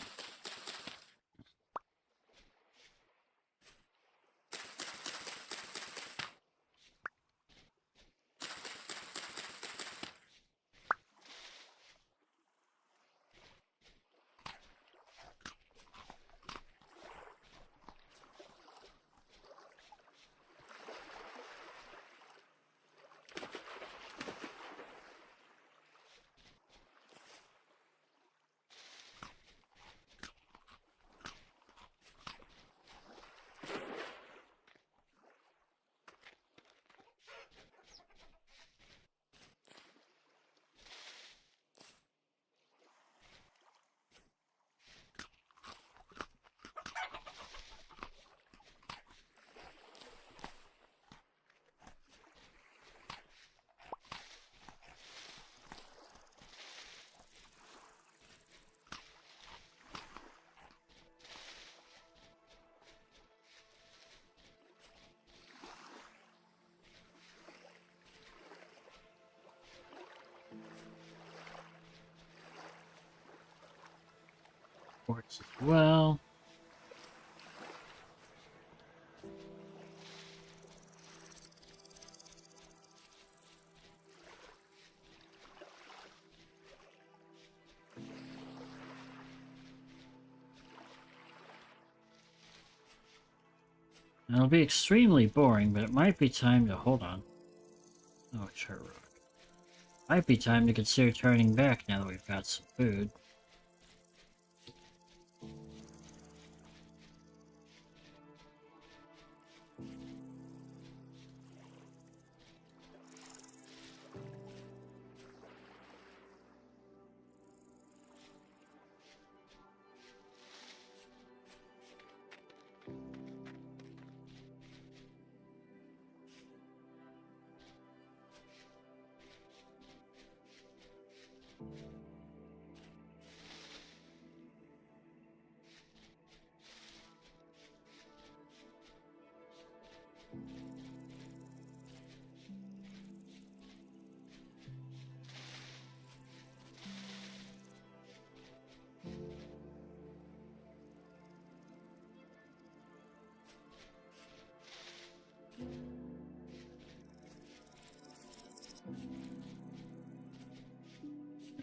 quartz as well. It'll be extremely boring, but it might be time to hold on. Oh, chart rock. Might be time to consider turning back now that we've got some food.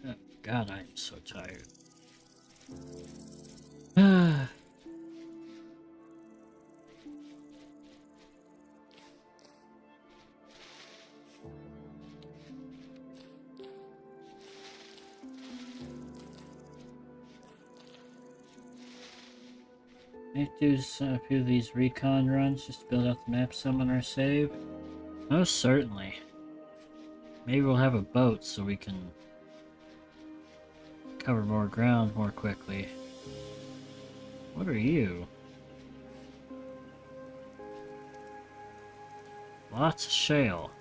Oh, God, I am so tired. Might do a few of these recon runs just to build out the map some on our save. Most certainly. Maybe we'll have a boat so we can cover more ground more quickly. What are you? Lots of shale.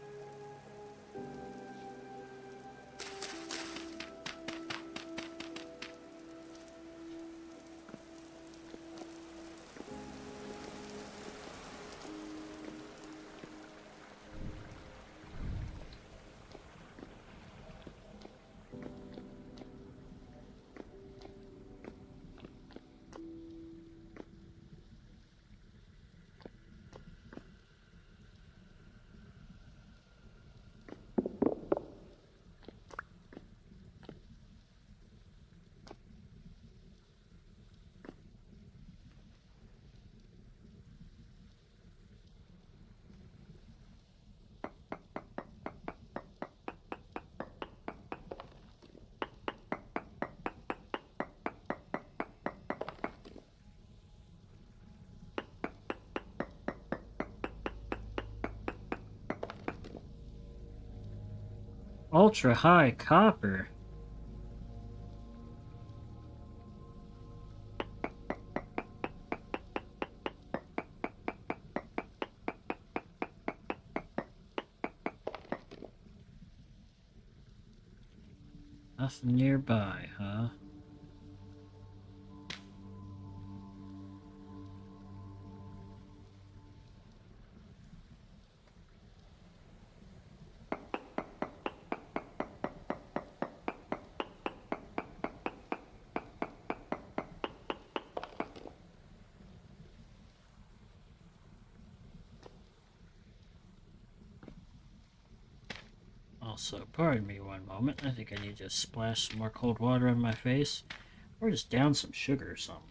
Ultra high copper. Nothing nearby, huh? Also, pardon me one moment. I think I need to splash some more cold water on my face. Or just down some sugar or something.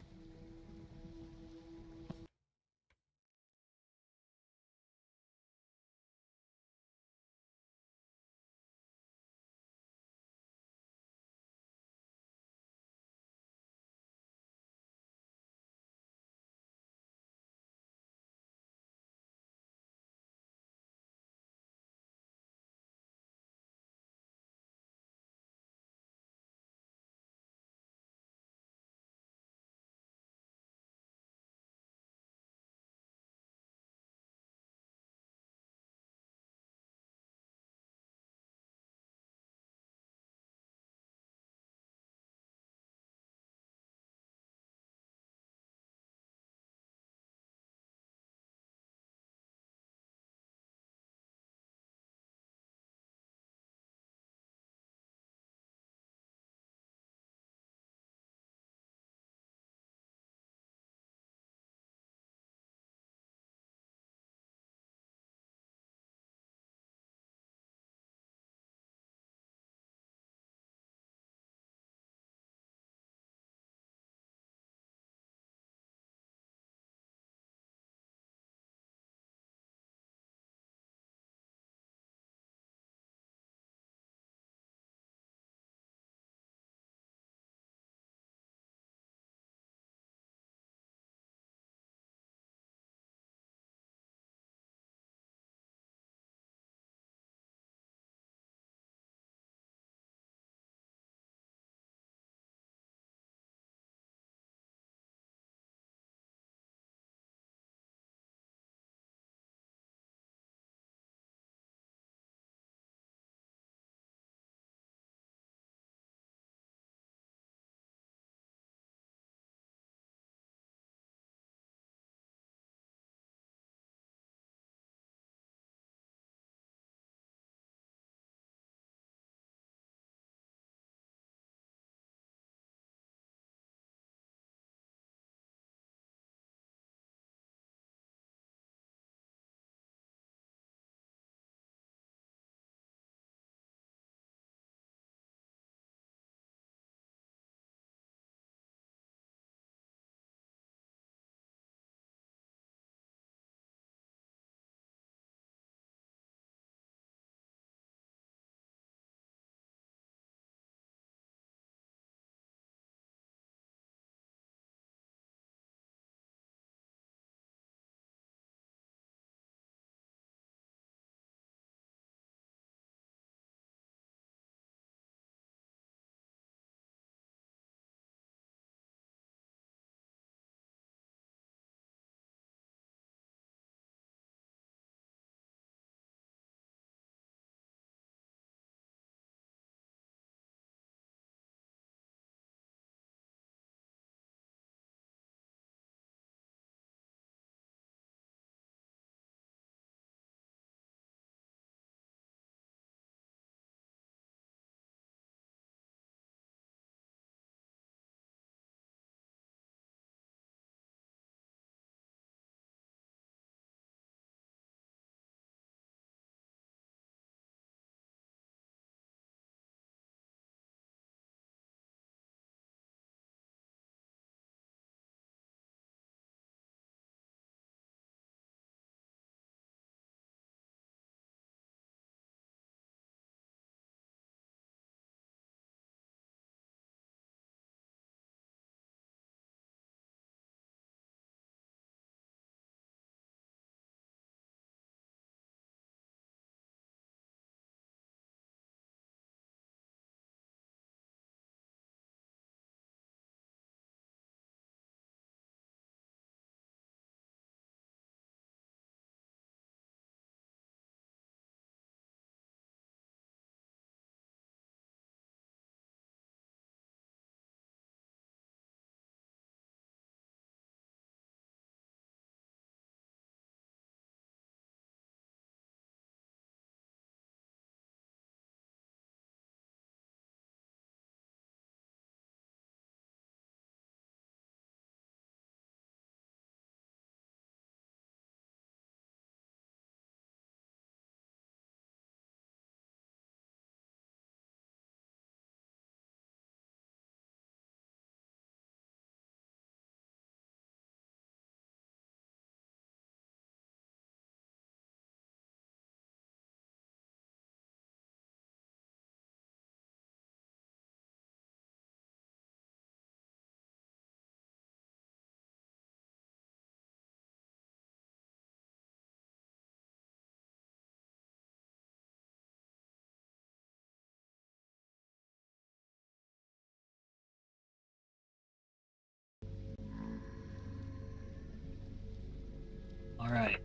Alright.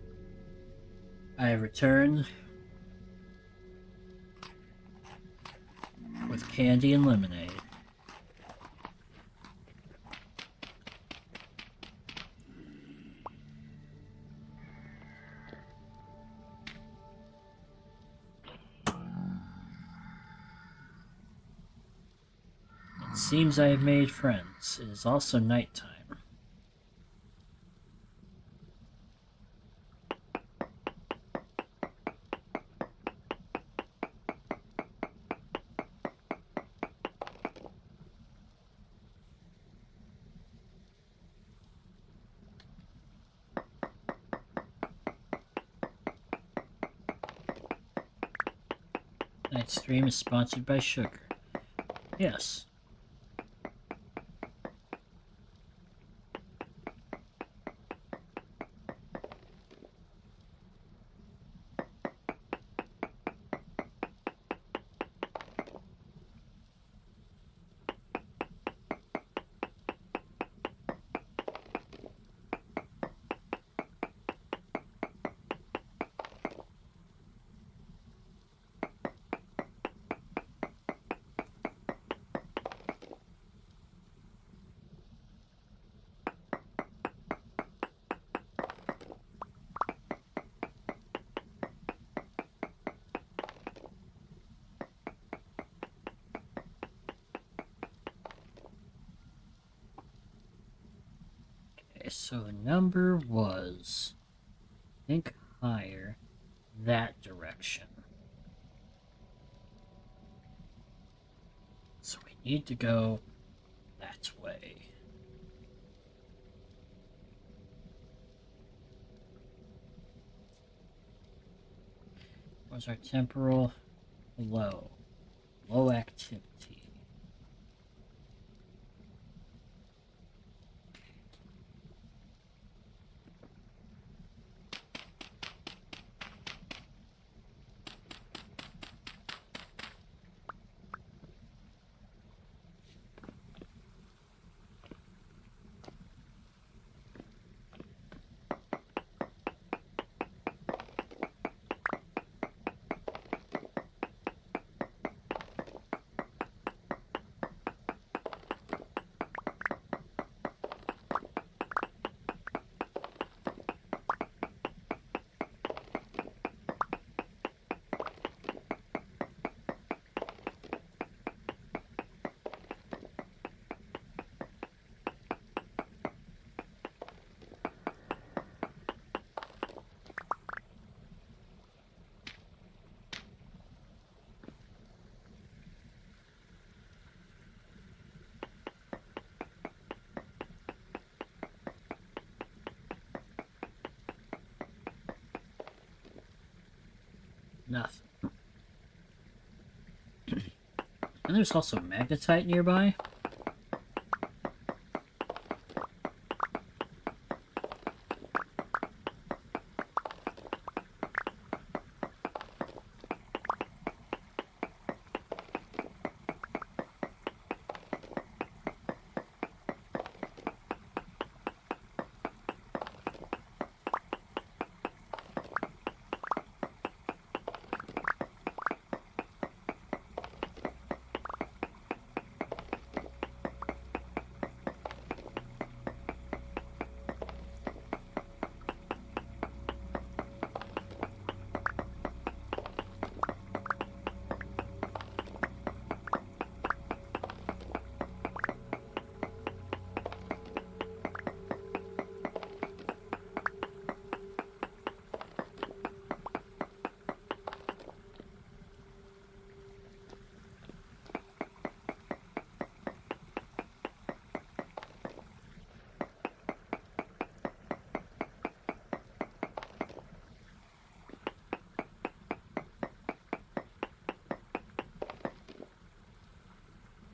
I have returned with candy and lemonade. It seems I have made friends. It is also nighttime. Tonight's stream is sponsored by sugar. Yes. So the number was, I think, higher that direction. So we need to go that way. What's our temporal? Low. Low activity. Nothing. And there's also magnetite nearby.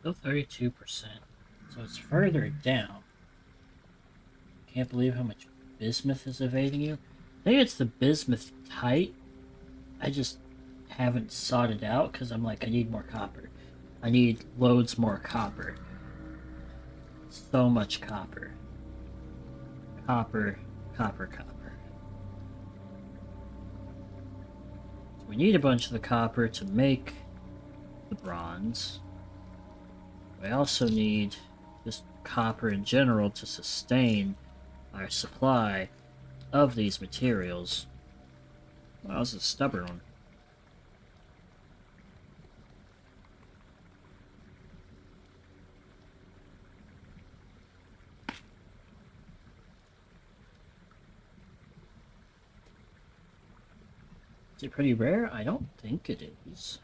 Still 32%. So it's further down. Can't believe how much bismuth is evading you. I think it's the bismuth tight. I just haven't sought it out because I'm like, I need more copper. I need loads more copper. So much copper. Copper, copper, copper. we need a bunch of the copper to make the bronze. We also need just copper in general to sustain our supply of these materials. Well, this is a stubborn one. Is it pretty rare? I don't think it is.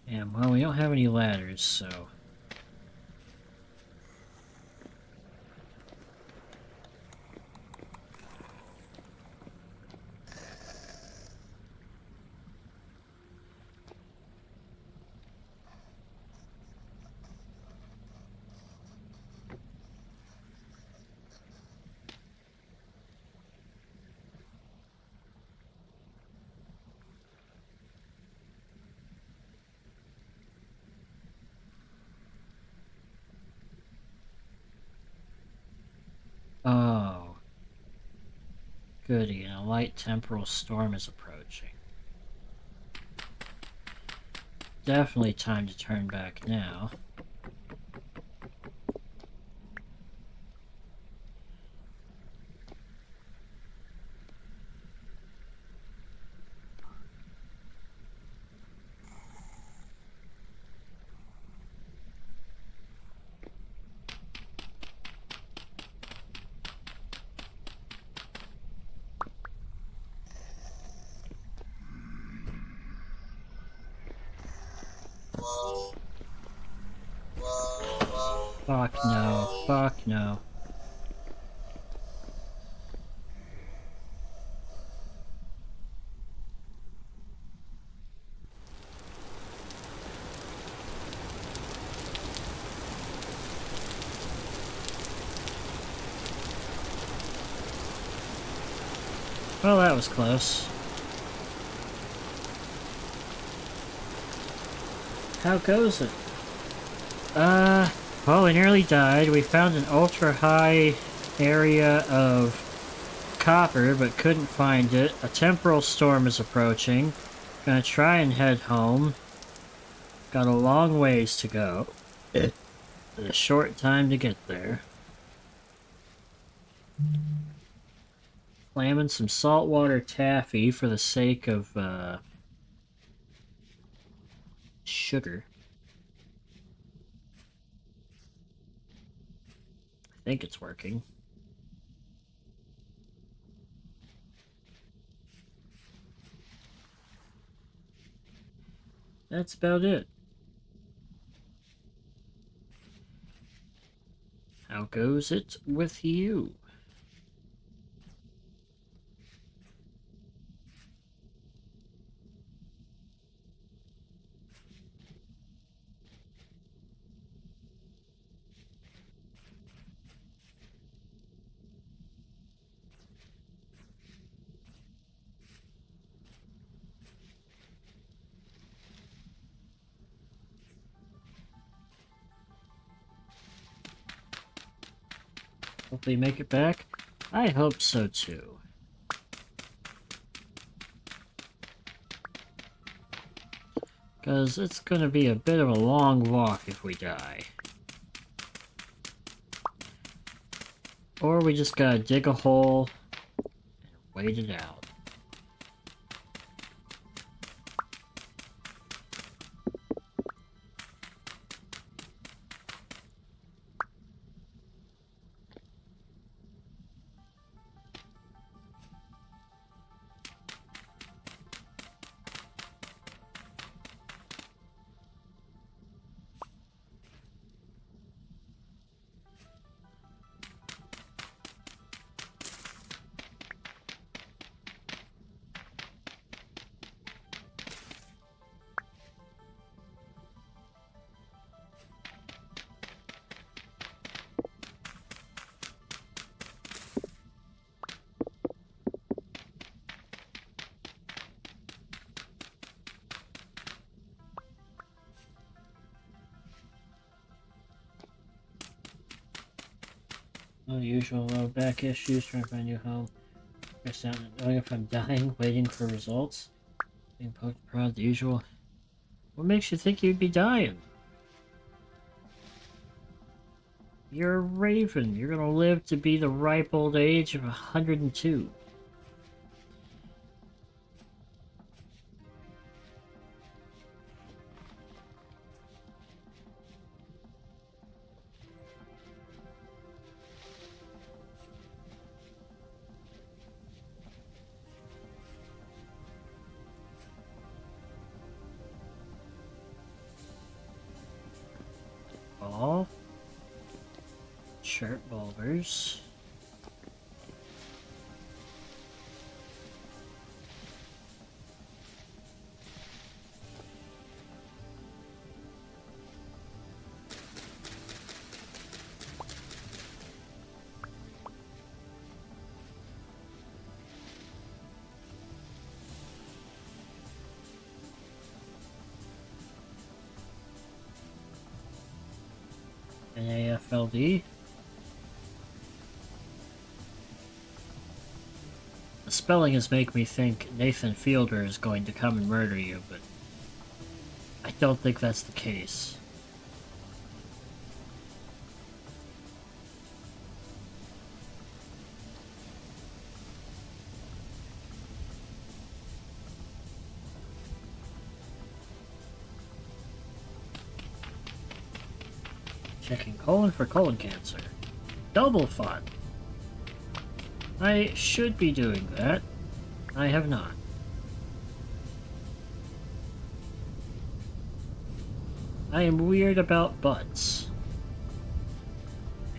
And well, we don't have any ladders, so... Oh. Goody, and a light temporal storm is approaching. Definitely time to turn back now. Fuck no. Fuck no. Well, that was close. How goes it? Well, we nearly died. We found an ultra-high area of copper, but couldn't find it. A temporal storm is approaching. Gonna try and head home. Got a long ways to go. A short time to get there. Slamming some saltwater taffy for the sake of, sugar. I think it's working. That's about it. How goes it with you? probably make it back. I hope so too. Because it's gonna be a bit of a long walk if we die. Or we just gotta dig a hole and wait it out. Usual low back issues, trying to find a new home. Guess not knowing if I'm dying, waiting for results. Being poked and prodded, the usual. What makes you think you'd be dying? You're a raven. You're gonna live to be the ripe old age of 102. Ball. Shirt bulbers. NAFLD. The spelling is making me think Nathan Fielder is going to come and murder you, but I don't think that's the case. Checking colon for colon cancer. Double fun! I should be doing that. I have not. I am weird about butts.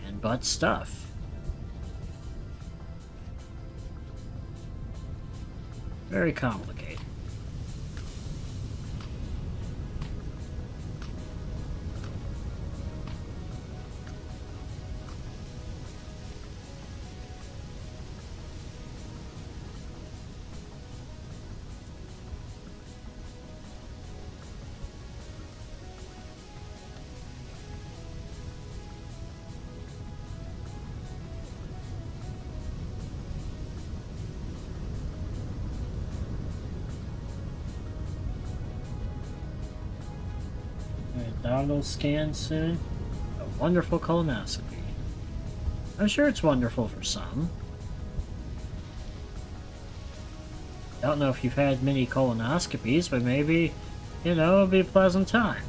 And butt stuff. Very complicated. Abdominal scan soon. A wonderful colonoscopy. I'm sure it's wonderful for some. Don't know if you've had many colonoscopies, but maybe, you know, it'll be a pleasant time.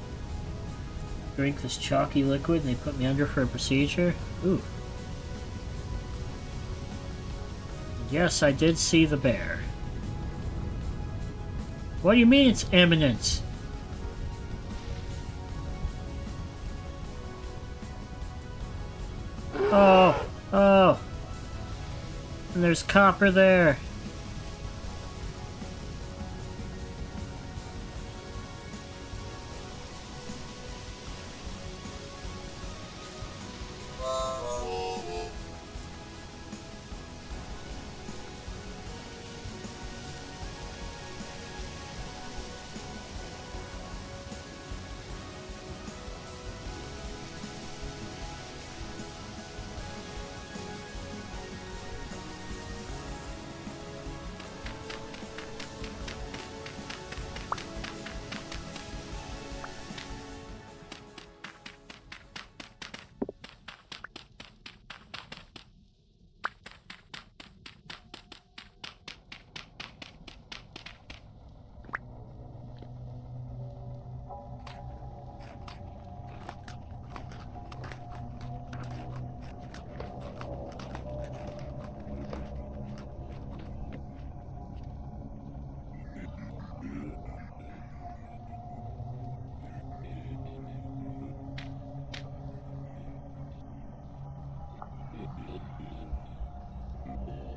Drink this chalky liquid and they put me under for a procedure. Ooh. Yes, I did see the bear. What do you mean it's imminent? Oh, oh. And there's copper there.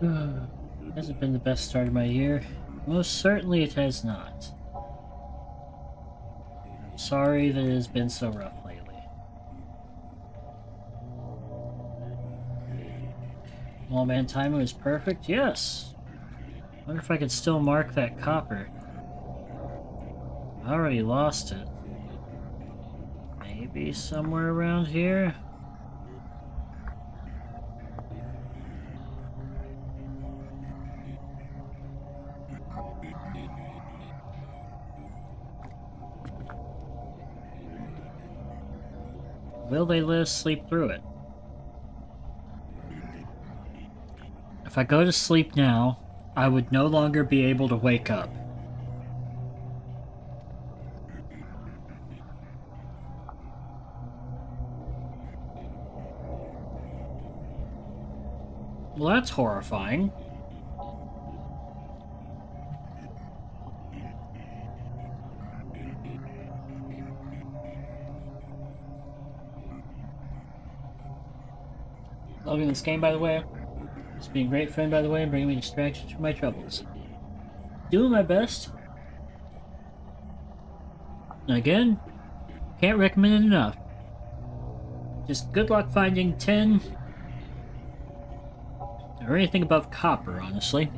Hasn't been the best start of my year. Most certainly it has not. Sorry that it has been so rough lately. Well, man, timing was perfect. Yes. Wonder if I could still mark that copper. I already lost it. Maybe somewhere around here? Will they let us sleep through it? If I go to sleep now, I would no longer be able to wake up. Well, that's horrifying. Loving this game, by the way. Just being a great friend, by the way, and bringing me distractions from my troubles. Doing my best. And again, can't recommend it enough. Just good luck finding 10 or anything above copper, honestly.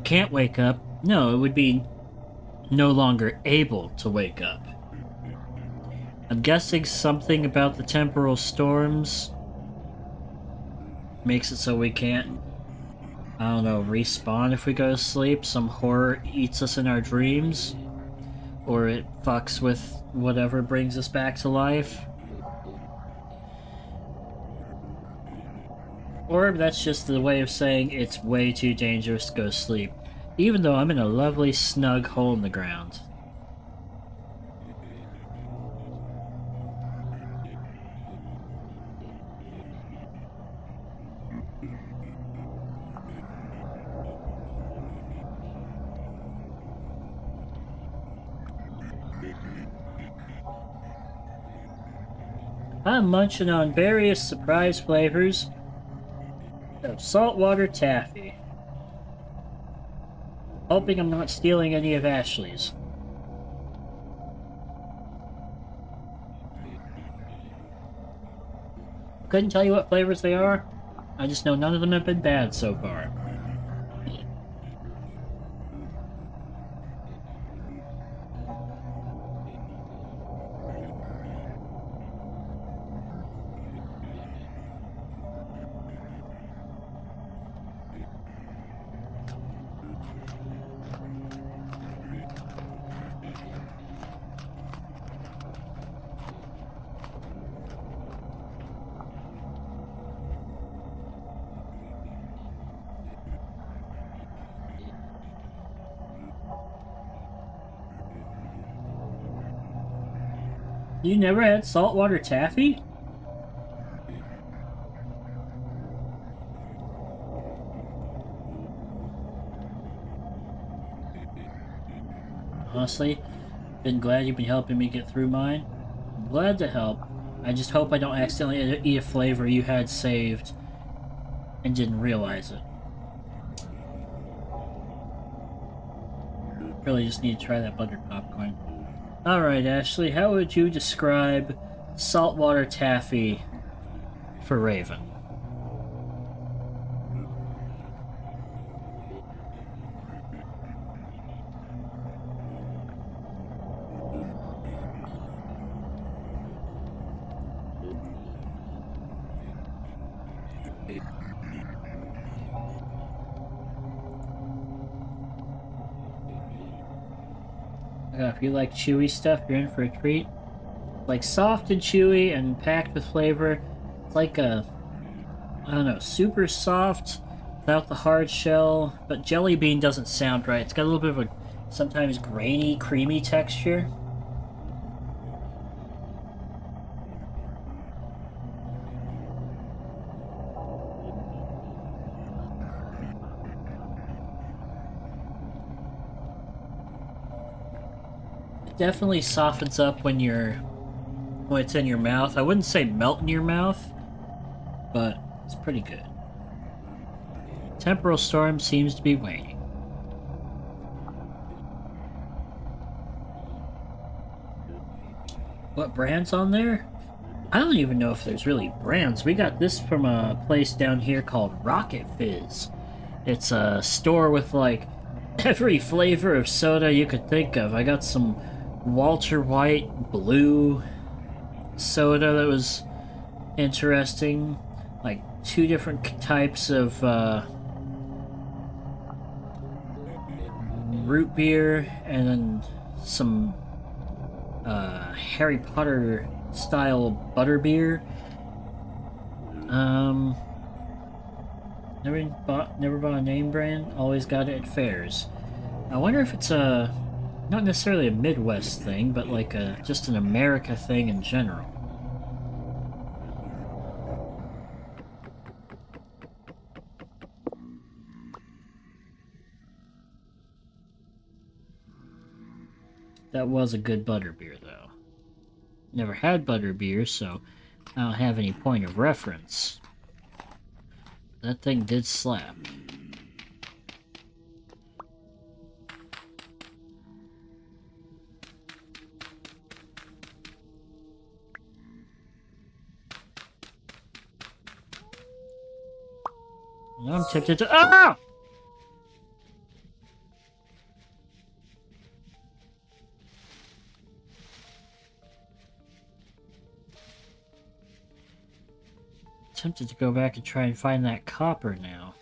Can't wake up. No, it would be no longer able to wake up. I'm guessing something about the temporal storms makes it so we can't, I don't know, respawn if we go to sleep. Some horror eats us in our dreams. Or it fucks with whatever brings us back to life. Or that's just the way of saying it's way too dangerous to go to sleep. Even though I'm in a lovely snug hole in the ground. I'm munching on various surprise flavors of saltwater taffy. Hoping I'm not stealing any of Ashley's. Couldn't tell you what flavors they are. I just know none of them have been bad so far. You never had saltwater taffy? Honestly, been glad you've been helping me get through mine. I'm glad to help. I just hope I don't accidentally eat a flavor you had saved and didn't realize it. Really just need to try that buttered popcorn. Alright, Ashley, how would you describe saltwater taffy for Raven? If you like chewy stuff, you're in for a treat. Like soft and chewy and packed with flavor. It's like a, I don't know, super soft without the hard shell, but jelly bean doesn't sound right. It's got a little bit of a sometimes grainy, creamy texture. It definitely softens up when it's in your mouth. I wouldn't say melt in your mouth, but it's pretty good. Temporal storm seems to be waning. What brand's on there? I don't even know if there's really brands. We got this from a place down here called Rocket Fizz. It's a store with like every flavor of soda you could think of. I got some Walter White blue soda that was interesting. Like 2 different types of root beer, and then some Harry Potter style butter beer. Never bought a name brand. Always got it at fairs. I wonder if it's not necessarily a Midwest thing, but like just an America thing in general. That was a good butterbeer, though. Never had butterbeer, so I don't have any point of reference. That thing did slap. Now I'm tempted to— ah! Tempted to go back and try and find that copper now.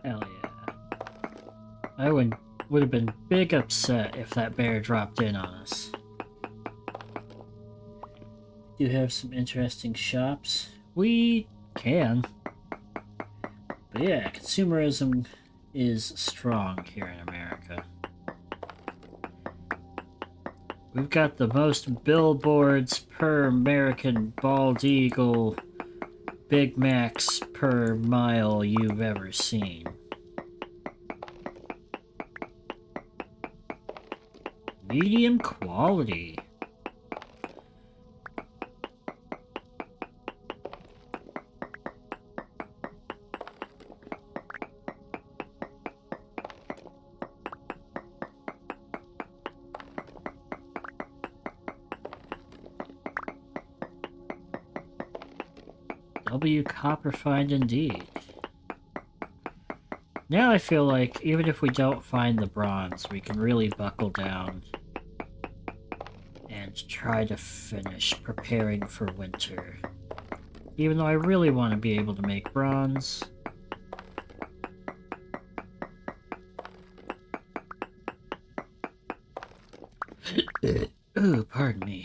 Hell yeah. I would have been big upset if that bear dropped in on us. Do have some interesting shops. We can. But yeah, consumerism is strong here in America. We've got the most billboards per American bald eagle Big Macs per mile you've ever seen. Medium quality. W copper find indeed. Now I feel like even if we don't find the bronze, we can really buckle down and try to finish preparing for winter. Even though I really want to be able to make bronze. Ooh, pardon me.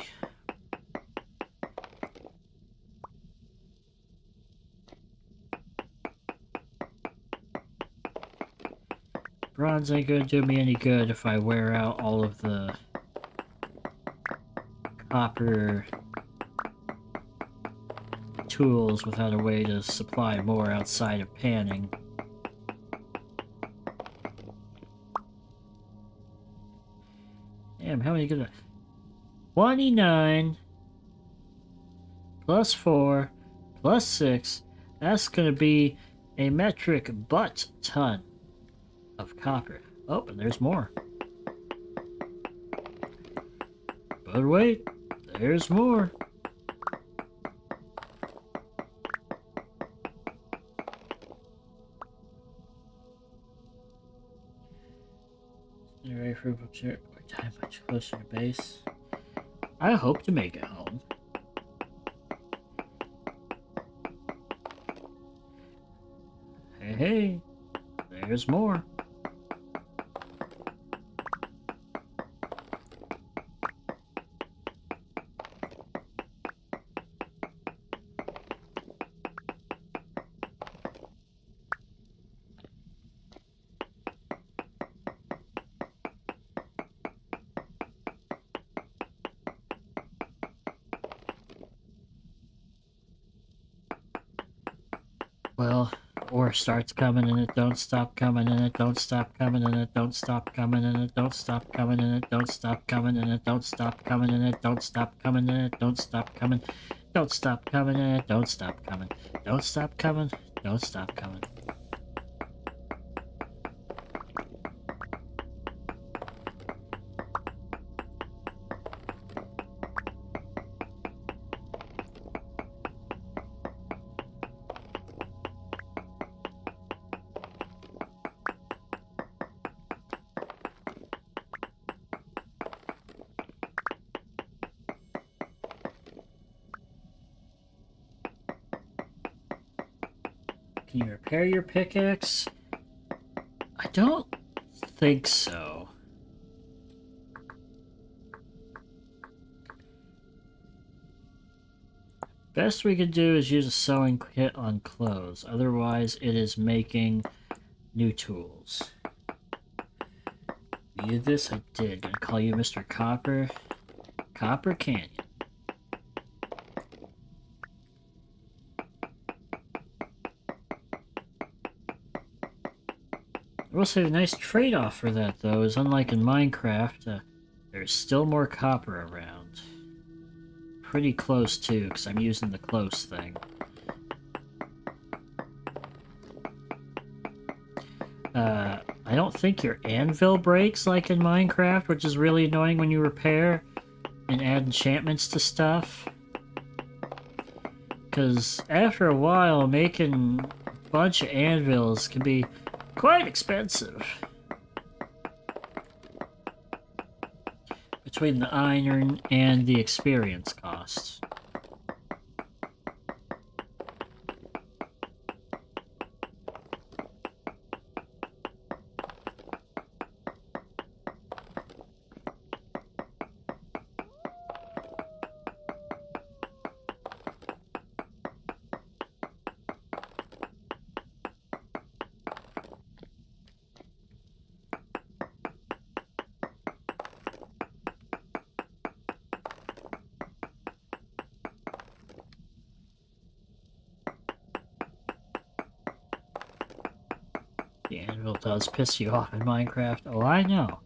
Bronze ain't gonna do me any good if I wear out all of the copper tools without a way to supply more outside of panning. Damn, how many gonna... 29 plus 4 plus 6. That's gonna be a metric butt ton of copper. Oh, and there's more. But wait, there's more. Ready for observe time much closer to base. I hope to make it home. Hey, hey, there's more. Well, ore starts coming and it don't stop coming and it don't stop coming and it don't stop coming and it don't stop coming and it don't stop coming and it don't stop coming and it don't stop coming and it don't stop coming. Don't stop coming and it don't stop coming. Don't stop coming. Don't stop coming. Can you repair your pickaxe? I don't think so. Best we could do is use a sewing kit on clothes. Otherwise, it is making new tools. Needed this? I did. Gonna call you Mr. Copper. Copper Canyon. I will say the nice trade-off for that, though, is unlike in Minecraft, there's still more copper around. Pretty close, too, because I'm using the close thing. I don't think your anvil breaks like in Minecraft, which is really annoying when you repair and add enchantments to stuff. Because after a while, making a bunch of anvils can be quite expensive. Between the iron and the experience costs. The anvil does piss you off in Minecraft. Oh, I know.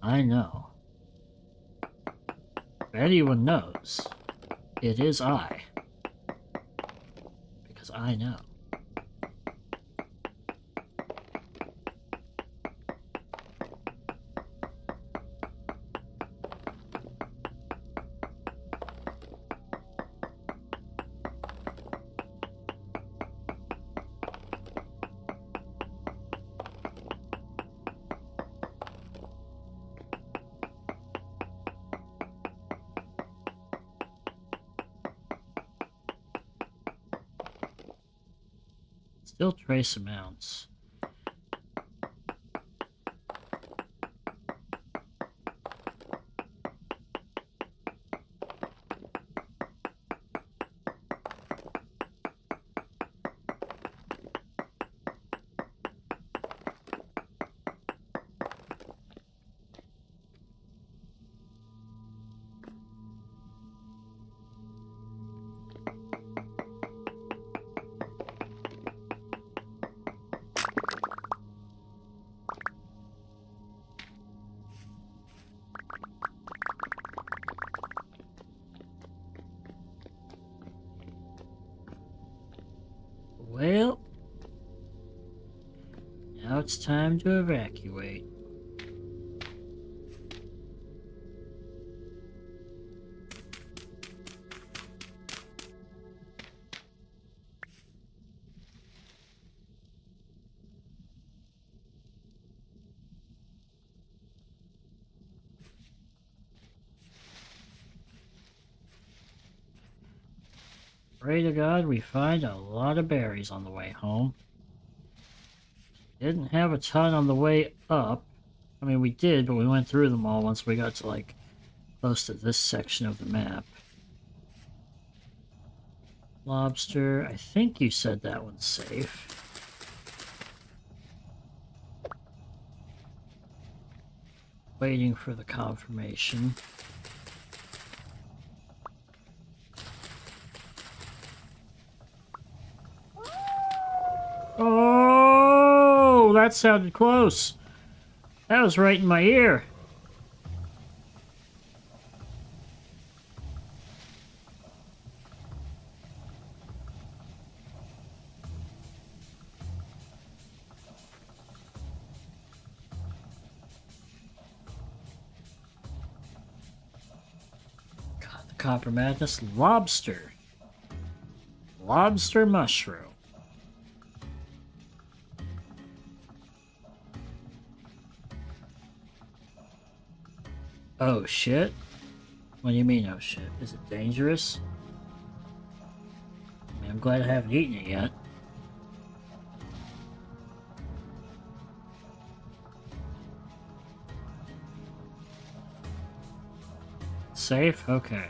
I know. If anyone knows, it is I. Because I know. Still trace amounts. Well, now it's time to evacuate. Pray to God we find a lot of berries on the way home. Didn't have a ton on the way up. I mean, we did, but we went through them all once we got to, like, close to this section of the map. Lobster, I think you said that one's safe. Waiting for the confirmation. Oh, that sounded close. That was right in my ear. God, the Copper Madness lobster. Lobster mushroom. Oh shit? What do you mean, oh shit? Is it dangerous? I mean, I'm glad I haven't eaten it yet. Safe? Okay.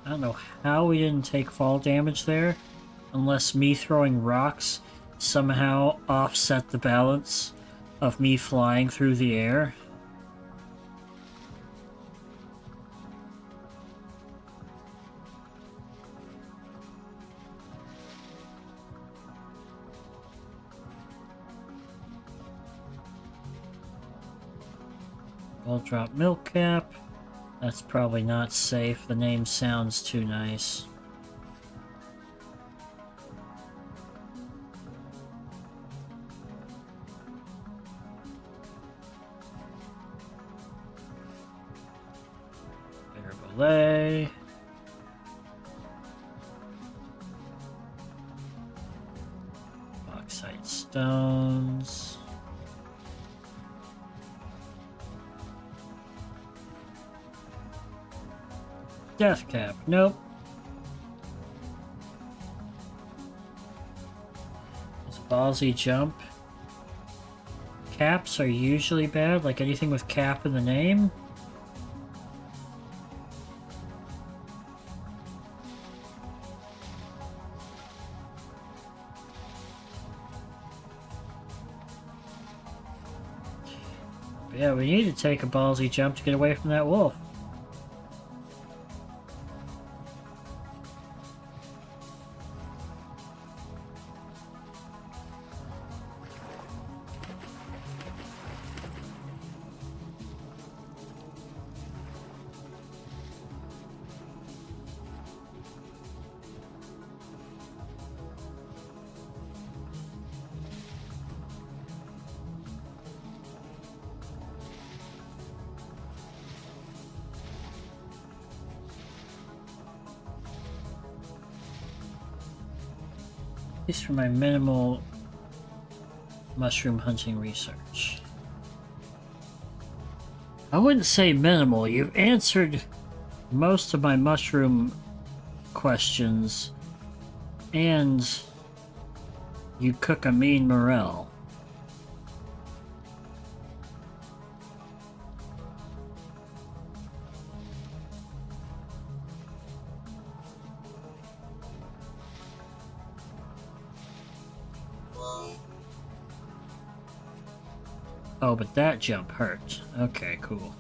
I don't know how we didn't take fall damage there, unless me throwing rocks somehow offset the balance of me flying through the air. I'll drop milk cap. That's probably not safe. The name sounds too nice. Belay. Bauxite stones. Death cap. Nope. It's ballsy jump. Caps are usually bad, like anything with cap in the name. But yeah, we need to take a ballsy jump to get away from that wolf. At least for my minimal mushroom hunting research. I wouldn't say minimal. You've answered most of my mushroom questions, and you cook a mean morel. Oh, but that jump hurt. Okay, cool.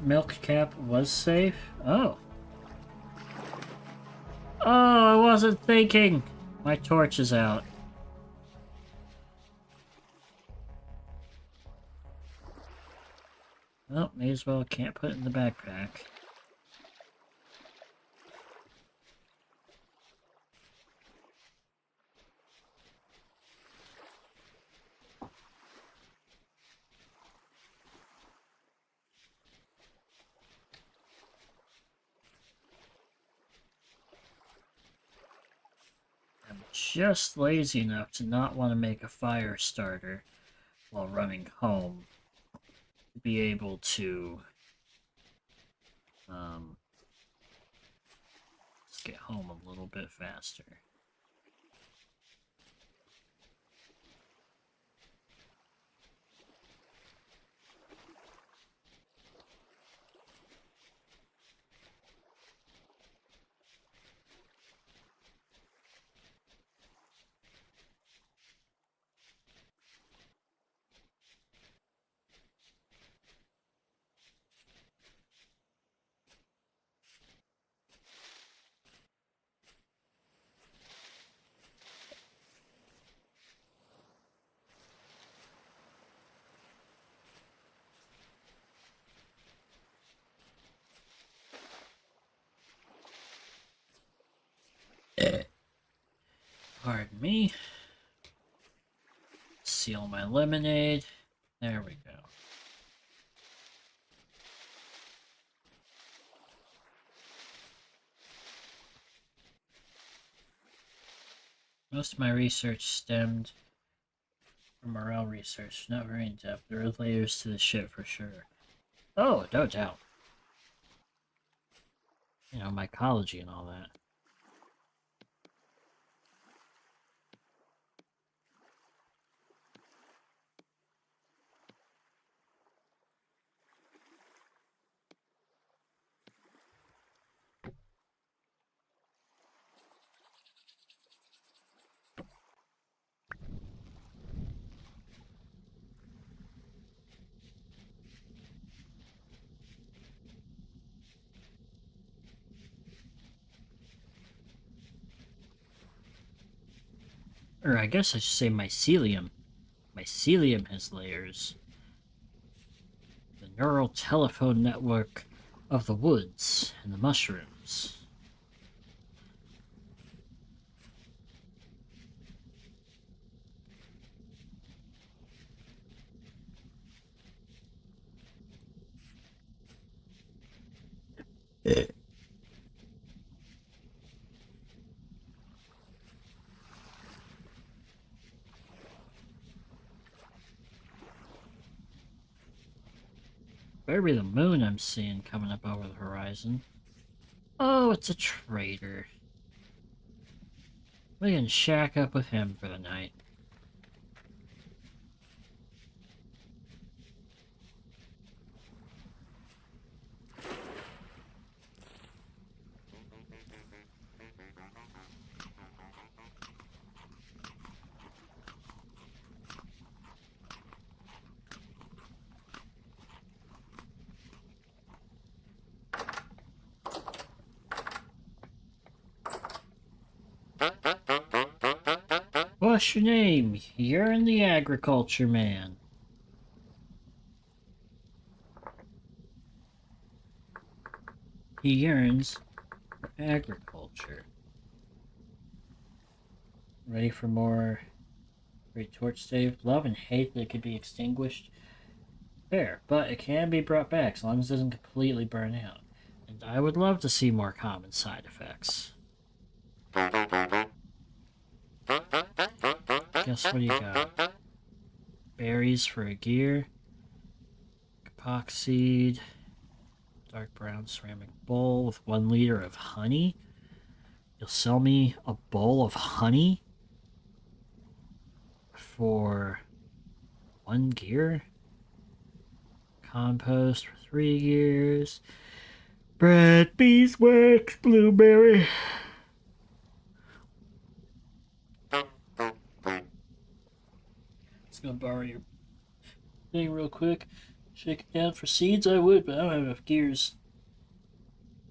Milk cap was safe? Oh. Oh, I wasn't thinking! My torch is out. Well, may as well can't put it in the backpack. I'm just lazy enough to not want to make a fire starter while running home. To be able to just get home a little bit faster. Pardon me. Seal my lemonade. There we go. Most of my research stemmed from morale research, not very in-depth. There are layers to the ship for sure. Oh, no doubt. You know, mycology and all that. Or I guess I should say mycelium. Mycelium has layers. The neural telephone network of the woods and the mushrooms. Better be the moon I'm seeing coming up over the horizon. Oh, it's a traitor. We can shack up with him for the night. What's your name? You're in the agriculture man. He yearns for agriculture. Ready for more great torch save? Love and hate that it could be extinguished. Fair, but it can be brought back as long as it doesn't completely burn out. And I would love to see more common side effects. Guess what do you got? Berries for a gear. Kapok seed. Dark brown ceramic bowl with 1 liter of honey. You'll sell me a bowl of honey for 1 gear. Compost for 3 years. Bread, beeswax, blueberry. Just gonna borrow your thing real quick. Shake it down for seeds, I would, but I don't have enough gears.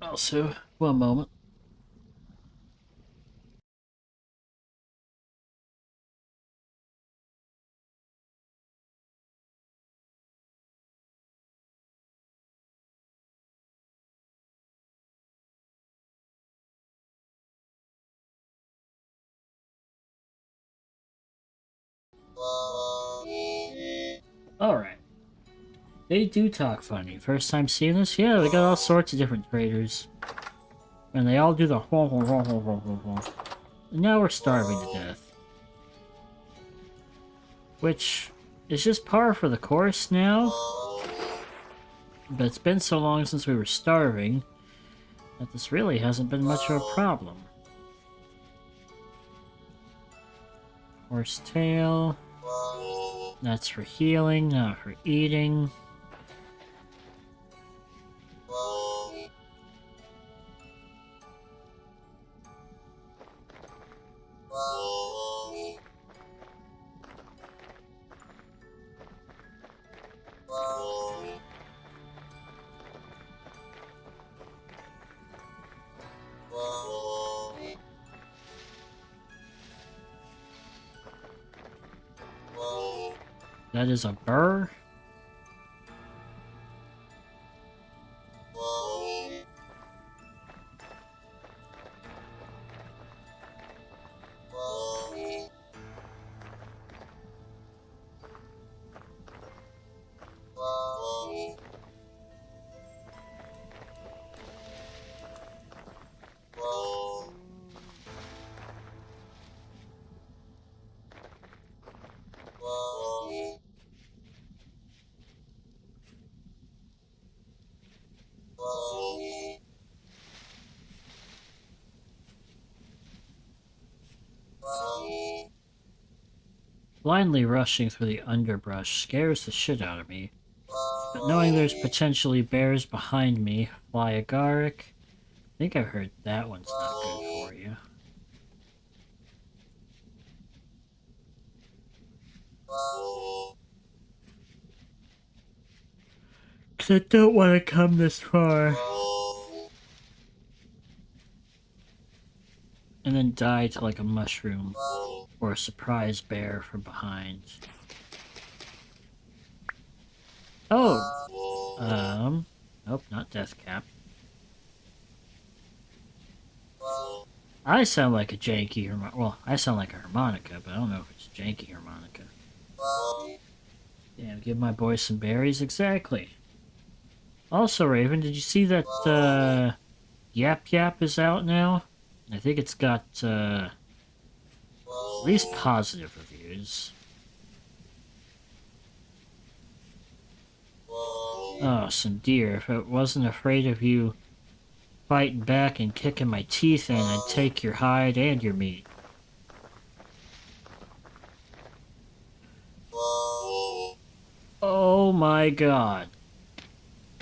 Also, one moment. Alright. They do talk funny. First time seeing this? Yeah, they got all sorts of different traders. And they all do the and now we're starving to death. Which is just par for the course now. But it's been so long since we were starving that this really hasn't been much of a problem. Horse tail. That's for healing, not for eating. That is a burr. Blindly rushing through the underbrush scares the shit out of me. But knowing there's potentially bears behind me, fly agaric. I think I've heard that one's not good for you. Cause I don't want to come this far. And then die to like a mushroom or a surprise bear from behind. Oh! Nope, not death cap. I sound like a janky harmonica. Well, I sound like a harmonica, but I don't know if it's janky harmonica. Damn, give my boy some berries? Exactly. Also, Raven, did you see that, Yap Yap is out now? I think it's got, at least positive reviews. Oh, some deer. If it wasn't afraid of you fighting back and kicking my teeth in, I'd take your hide and your meat. Oh my god.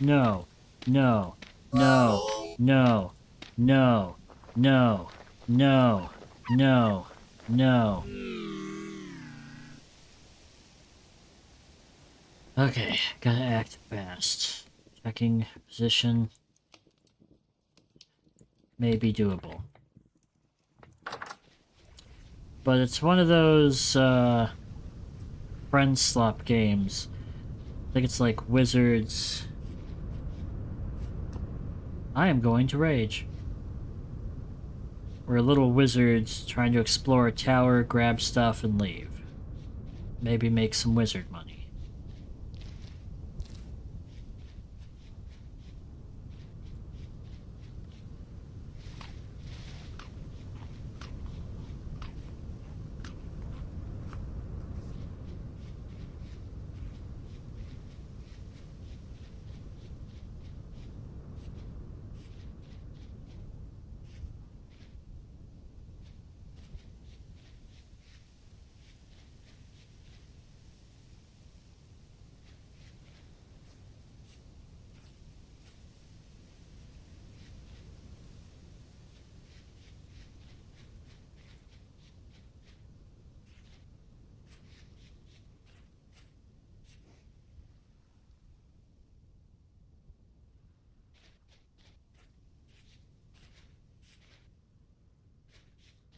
No. No. No. No. No. No. No. No. No. Okay, gotta act fast. Checking position. May be doable. But it's one of those, friend slop games. I think it's like Wizards. I am going to rage. We're little wizards trying to explore a tower, grab stuff, and leave. Maybe make some wizard money.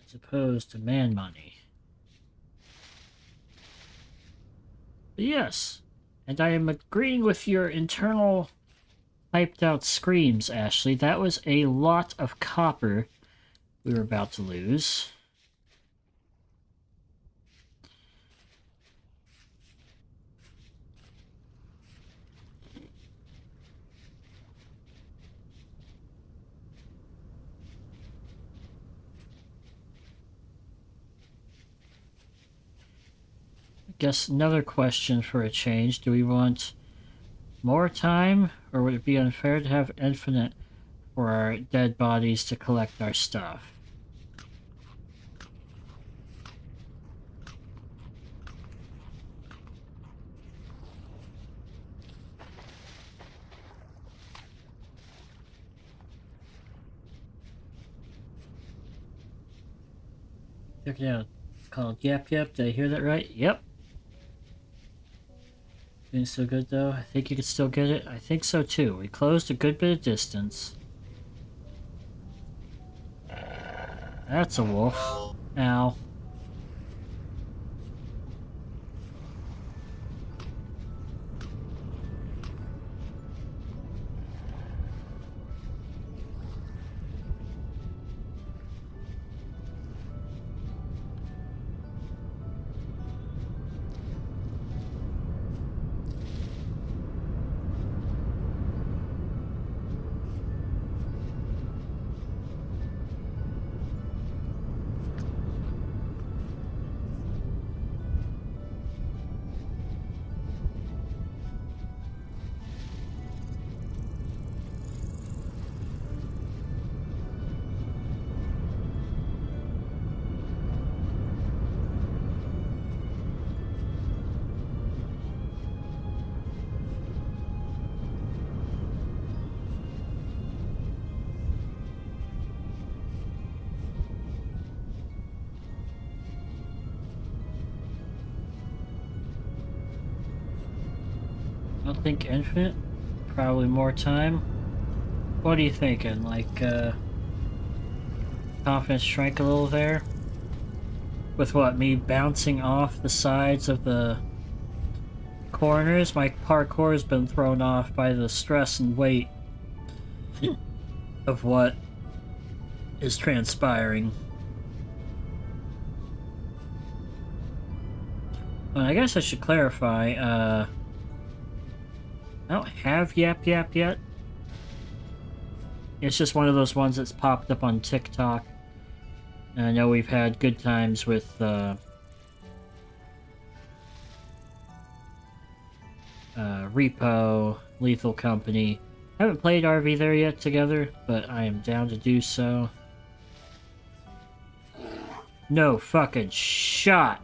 as opposed to man money. But yes, and I am agreeing with your internal hyped out screams, Ashley. That was a lot of copper we were about to lose. I guess another question for a change. Do we want more time, or would it be unfair to have infinite for our dead bodies to collect our stuff? Check it out. Called Yep Yep. Did I hear that right? Yep. Doing so good though. I think you could still get it. I think so too. We closed a good bit of distance. That's a wolf. Ow. I don't think infinite. Probably more time. What are you thinking? Like, confidence shrank a little there? With what, me bouncing off the sides of the corners? My parkour has been thrown off by the stress and weight of what is transpiring. Well, I guess I should clarify, I don't have Yap Yap yet. It's just one of those ones that's popped up on TikTok. And I know we've had good times with, Repo, Lethal Company. Haven't played RV there yet together, but I am down to do so. No fucking shot!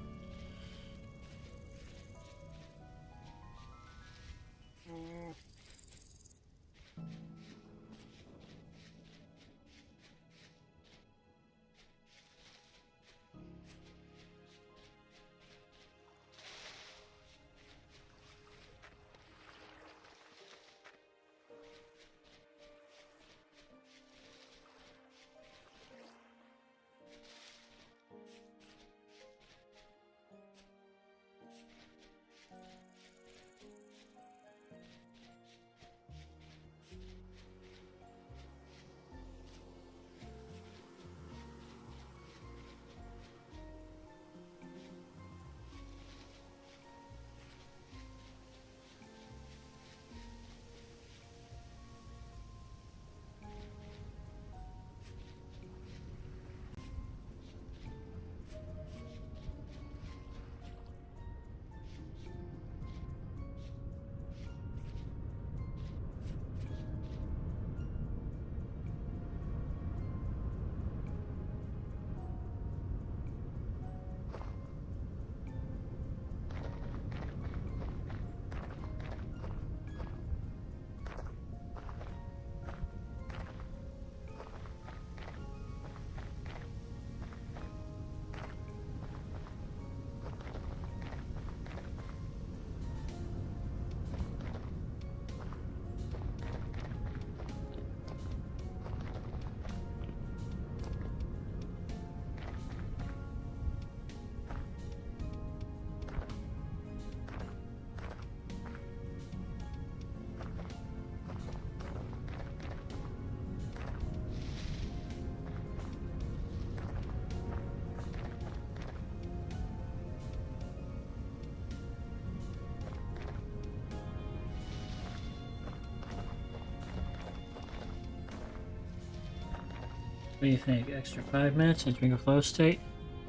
What do you think? Extra 5 minutes entering a flow state?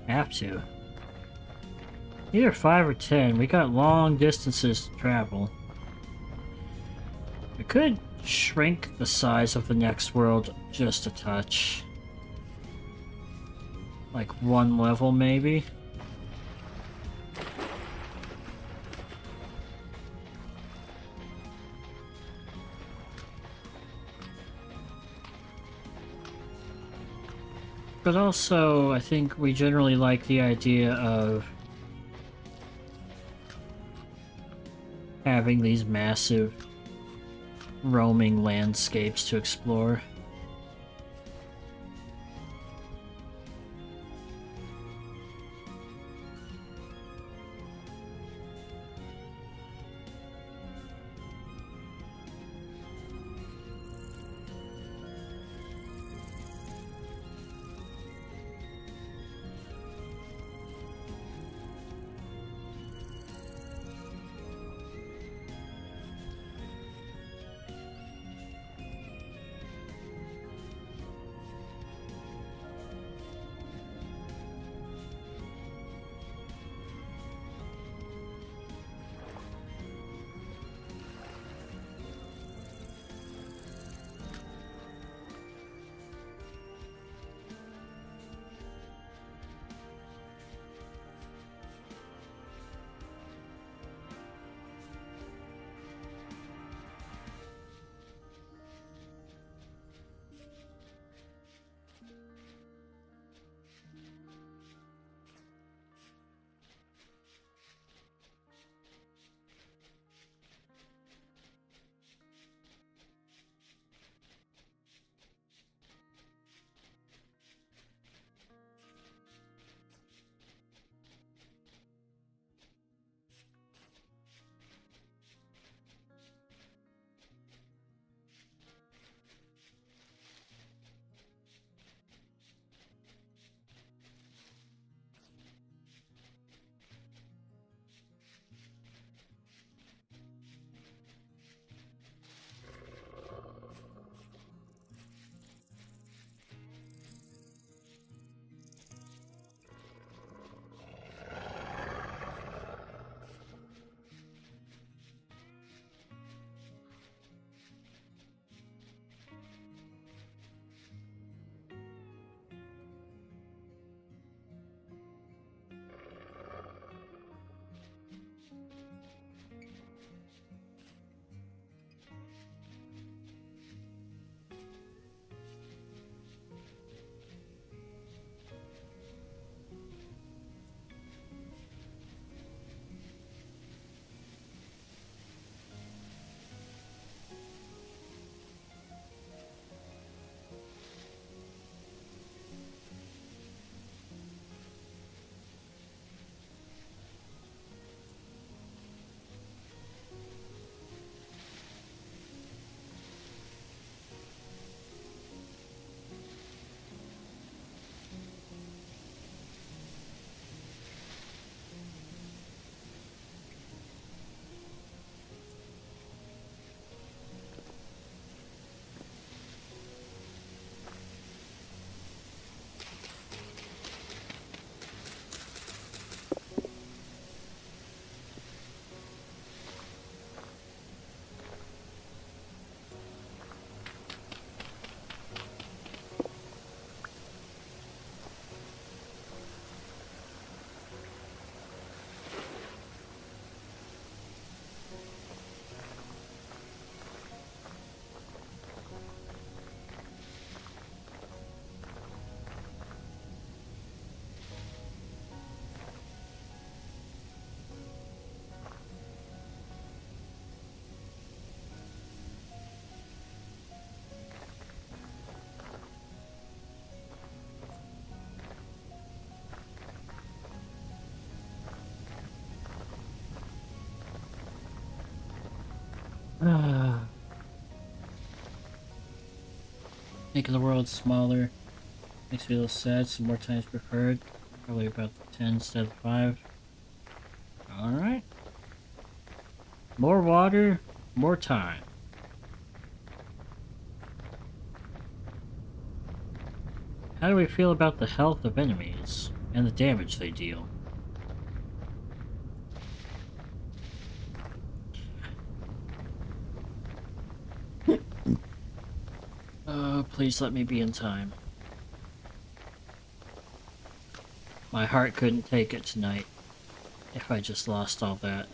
Have to. Either 5 or 10. We got long distances to travel. We could shrink the size of the next world just a touch. Like 1 level, maybe? But also, I think we generally like the idea of having these massive roaming landscapes to explore. Making the world smaller makes me a little sad. Some more times preferred. Probably about 10 instead of 5. Alright. More water, more time. How do we feel about the health of enemies and the damage they deal? Oh, please let me be in time. My heart couldn't take it tonight if I just lost all that.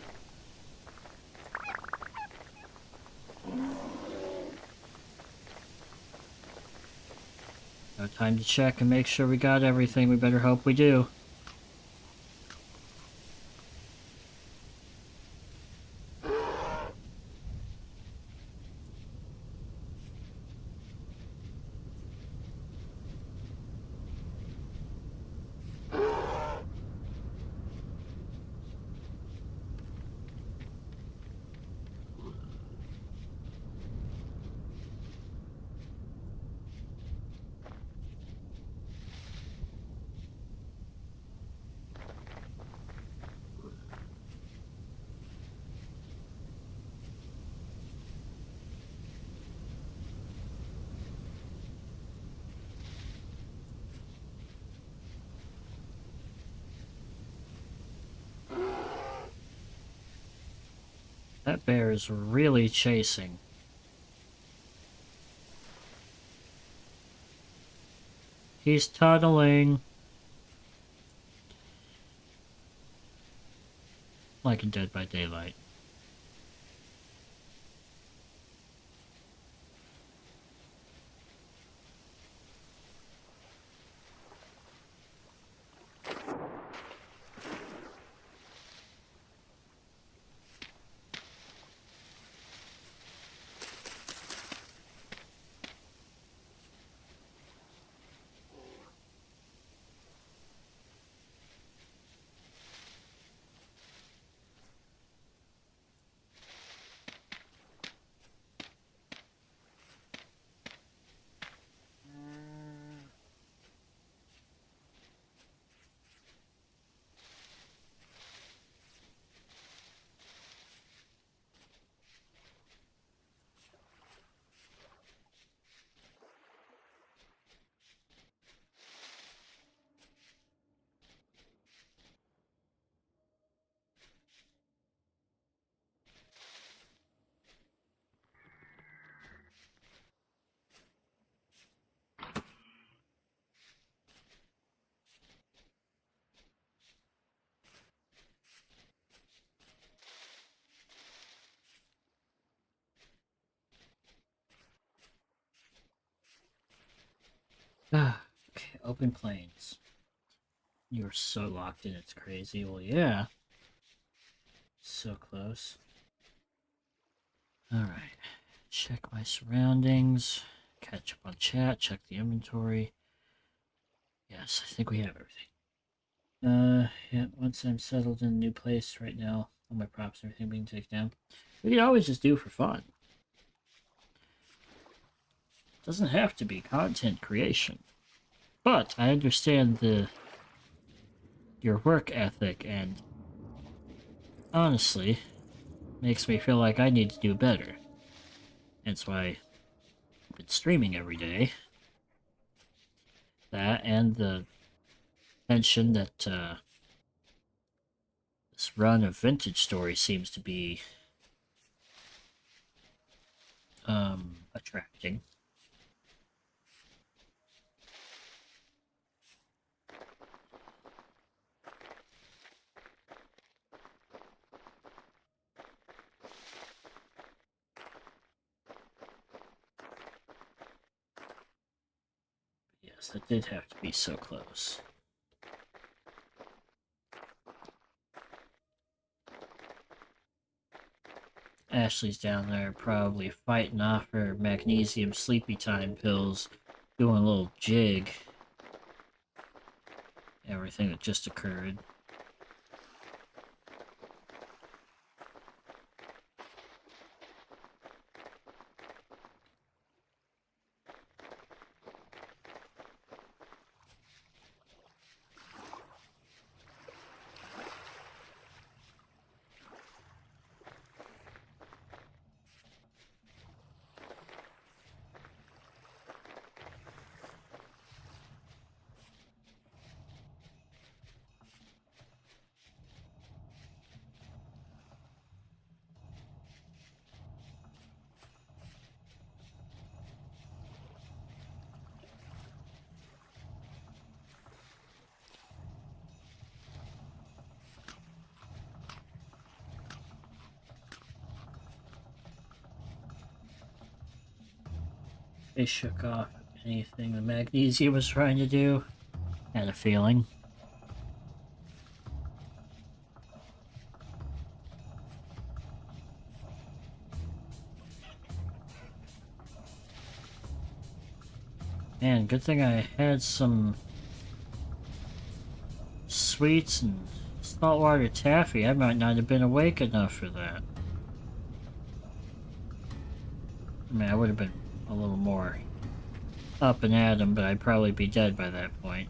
No time to check and make sure we got everything. We better hope we do. That bear is really chasing. He's tunneling. Like in Dead by Daylight. Ah, okay, open plains. You're so locked in, it's crazy. Well, yeah. So close. Alright. Check my surroundings. Catch up on chat. Check the inventory. Yes, I think we have everything. Yeah, once I'm settled in a new place right now, all my props and everything being taken down. We can always just do for fun. Doesn't have to be content creation. But I understand your work ethic, and honestly, makes me feel like I need to do better. That's why I've been streaming every day. That and the mention that this run of vintage story seems to be attracting. Yes, that did have to be so close. Ashley's down there probably fighting off her magnesium sleepy time pills, doing a little jig. Everything that just occurred. They shook off anything the magnesium was trying to do. Had a feeling. Man, good thing I had some sweets and saltwater taffy. I might not have been awake enough for that. I mean, I would have been a little more up and at him, but I'd probably be dead by that point.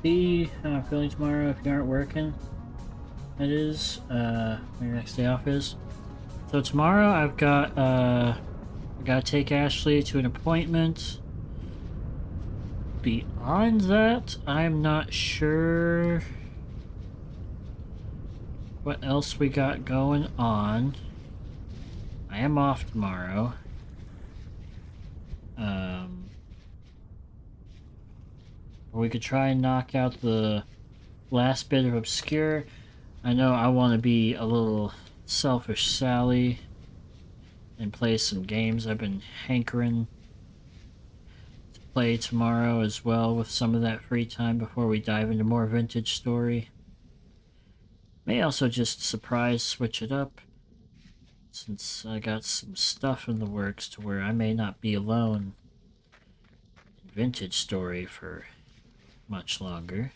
See how I'm feeling tomorrow if you aren't working. It is, when your next day off is. So tomorrow I gotta take Ashley to an appointment. Beyond that, I'm not sure what else we got going on. I am off tomorrow. We could try and knock out the last bit of Obscure. I know I want to be a little selfish Sally and play some games I've been hankering to play tomorrow as well with some of that free time before we dive into more vintage story. May also just surprise switch it up since I got some stuff in the works to where I may not be alone in vintage story for much longer.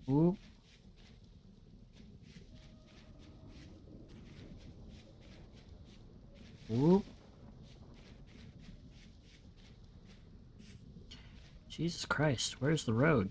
Whoop. Whoop. Jesus Christ, where's the road?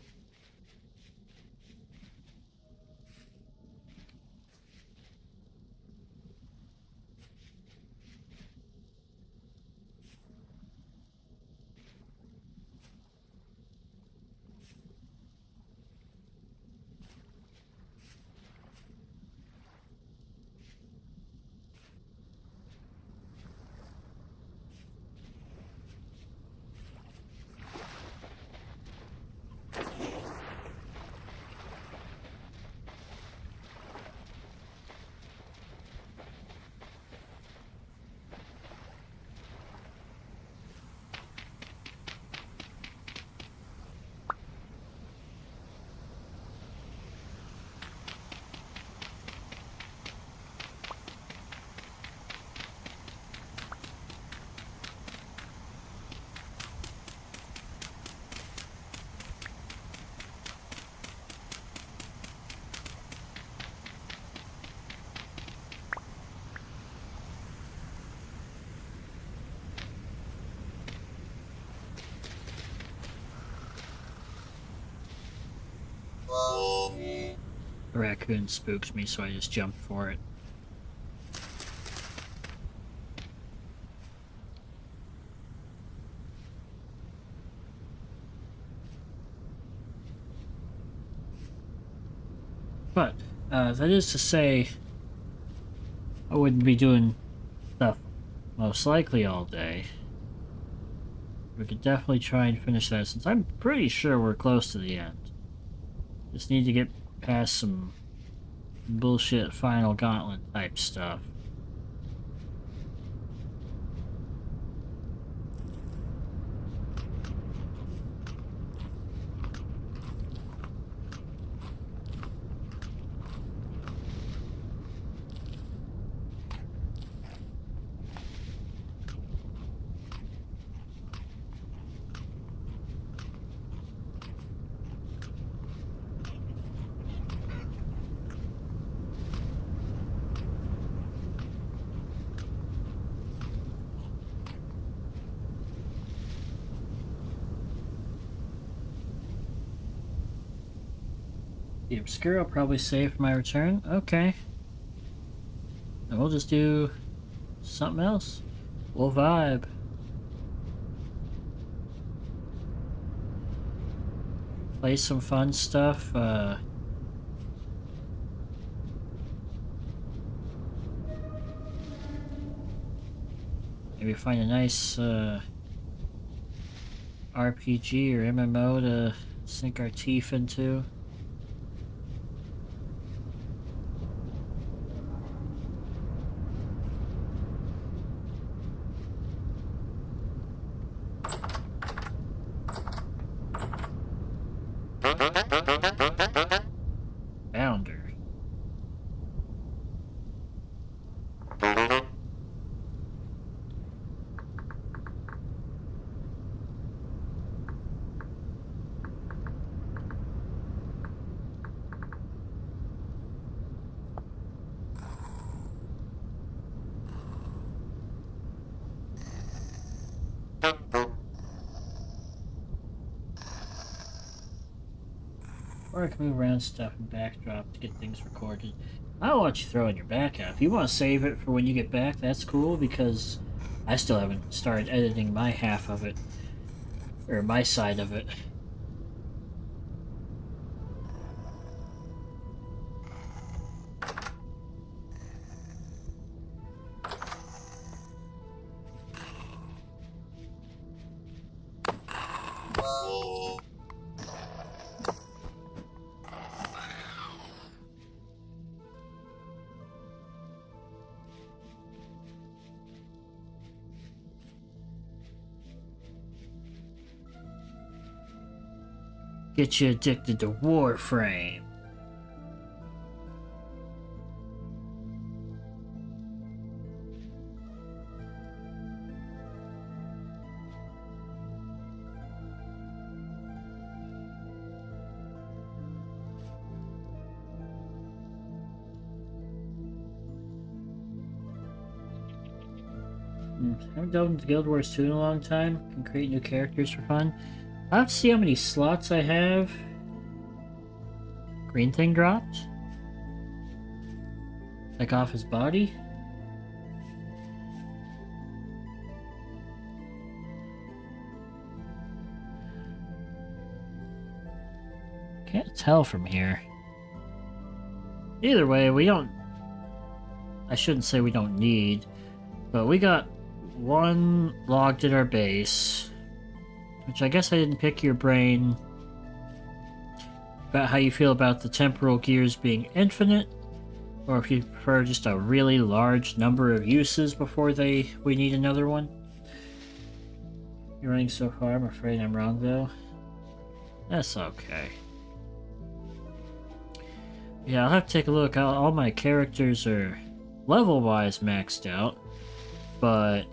A raccoon spooked me, so I just jumped for it. But, that is to say, I wouldn't be doing stuff most likely all day. We could definitely try and finish that, since I'm pretty sure we're close to the end. Just need to get past some bullshit final gauntlet type stuff. The obscure I'll probably save for my return. Okay. And we'll just do something else. We'll vibe. Play some fun stuff. Maybe find a nice RPG or MMO to sink our teeth into. Bounder. Or I can move around stuff and backdrop to get things recorded. I don't want you throwing your back out. If you want to save it for when you get back, that's cool, because I still haven't started editing my half of it. Or my side of it. Get you addicted to Warframe. Haven't delved into Guild Wars 2 in a long time. Can create new characters for fun. I'll have to see how many slots I have. Green thing dropped? Like off his body? Can't tell from here. Either way, we don't... I shouldn't say we don't need, but we got one logged at our base, which I guess I didn't pick your brain about how you feel about the temporal gears being infinite, or if you prefer just a really large number of uses before we need another one. You're running so far, I'm afraid I'm wrong though. That's okay. Yeah, I'll have to take a look. All my characters are level-wise maxed out, but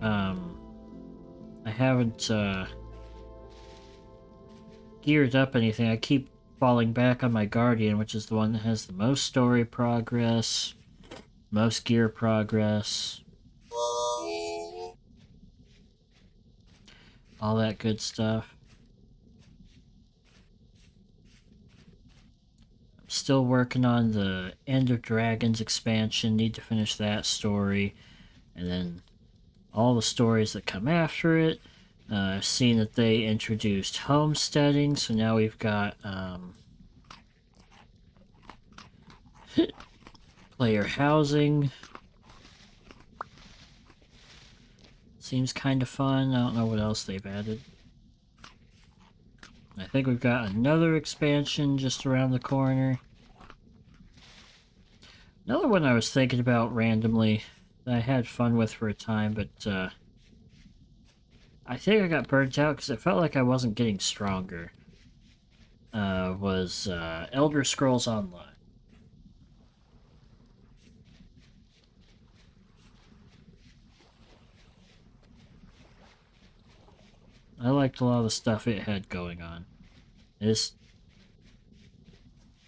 I haven't geared up anything. I keep falling back on my Guardian, which is the one that has the most story progress, most gear progress, all that good stuff. still working on the End of Dragons expansion. Need to finish that story. And then all the stories that come after it. I've seen that they introduced homesteading, so now we've got player housing. Seems kind of fun. I don't know what else they've added. I think we've got another expansion just around the corner. Another one I was thinking about randomly that I had fun with for a time, but I think I got burnt out because it felt like I wasn't getting stronger. Was Elder Scrolls Online. I liked a lot of the stuff it had going on. I just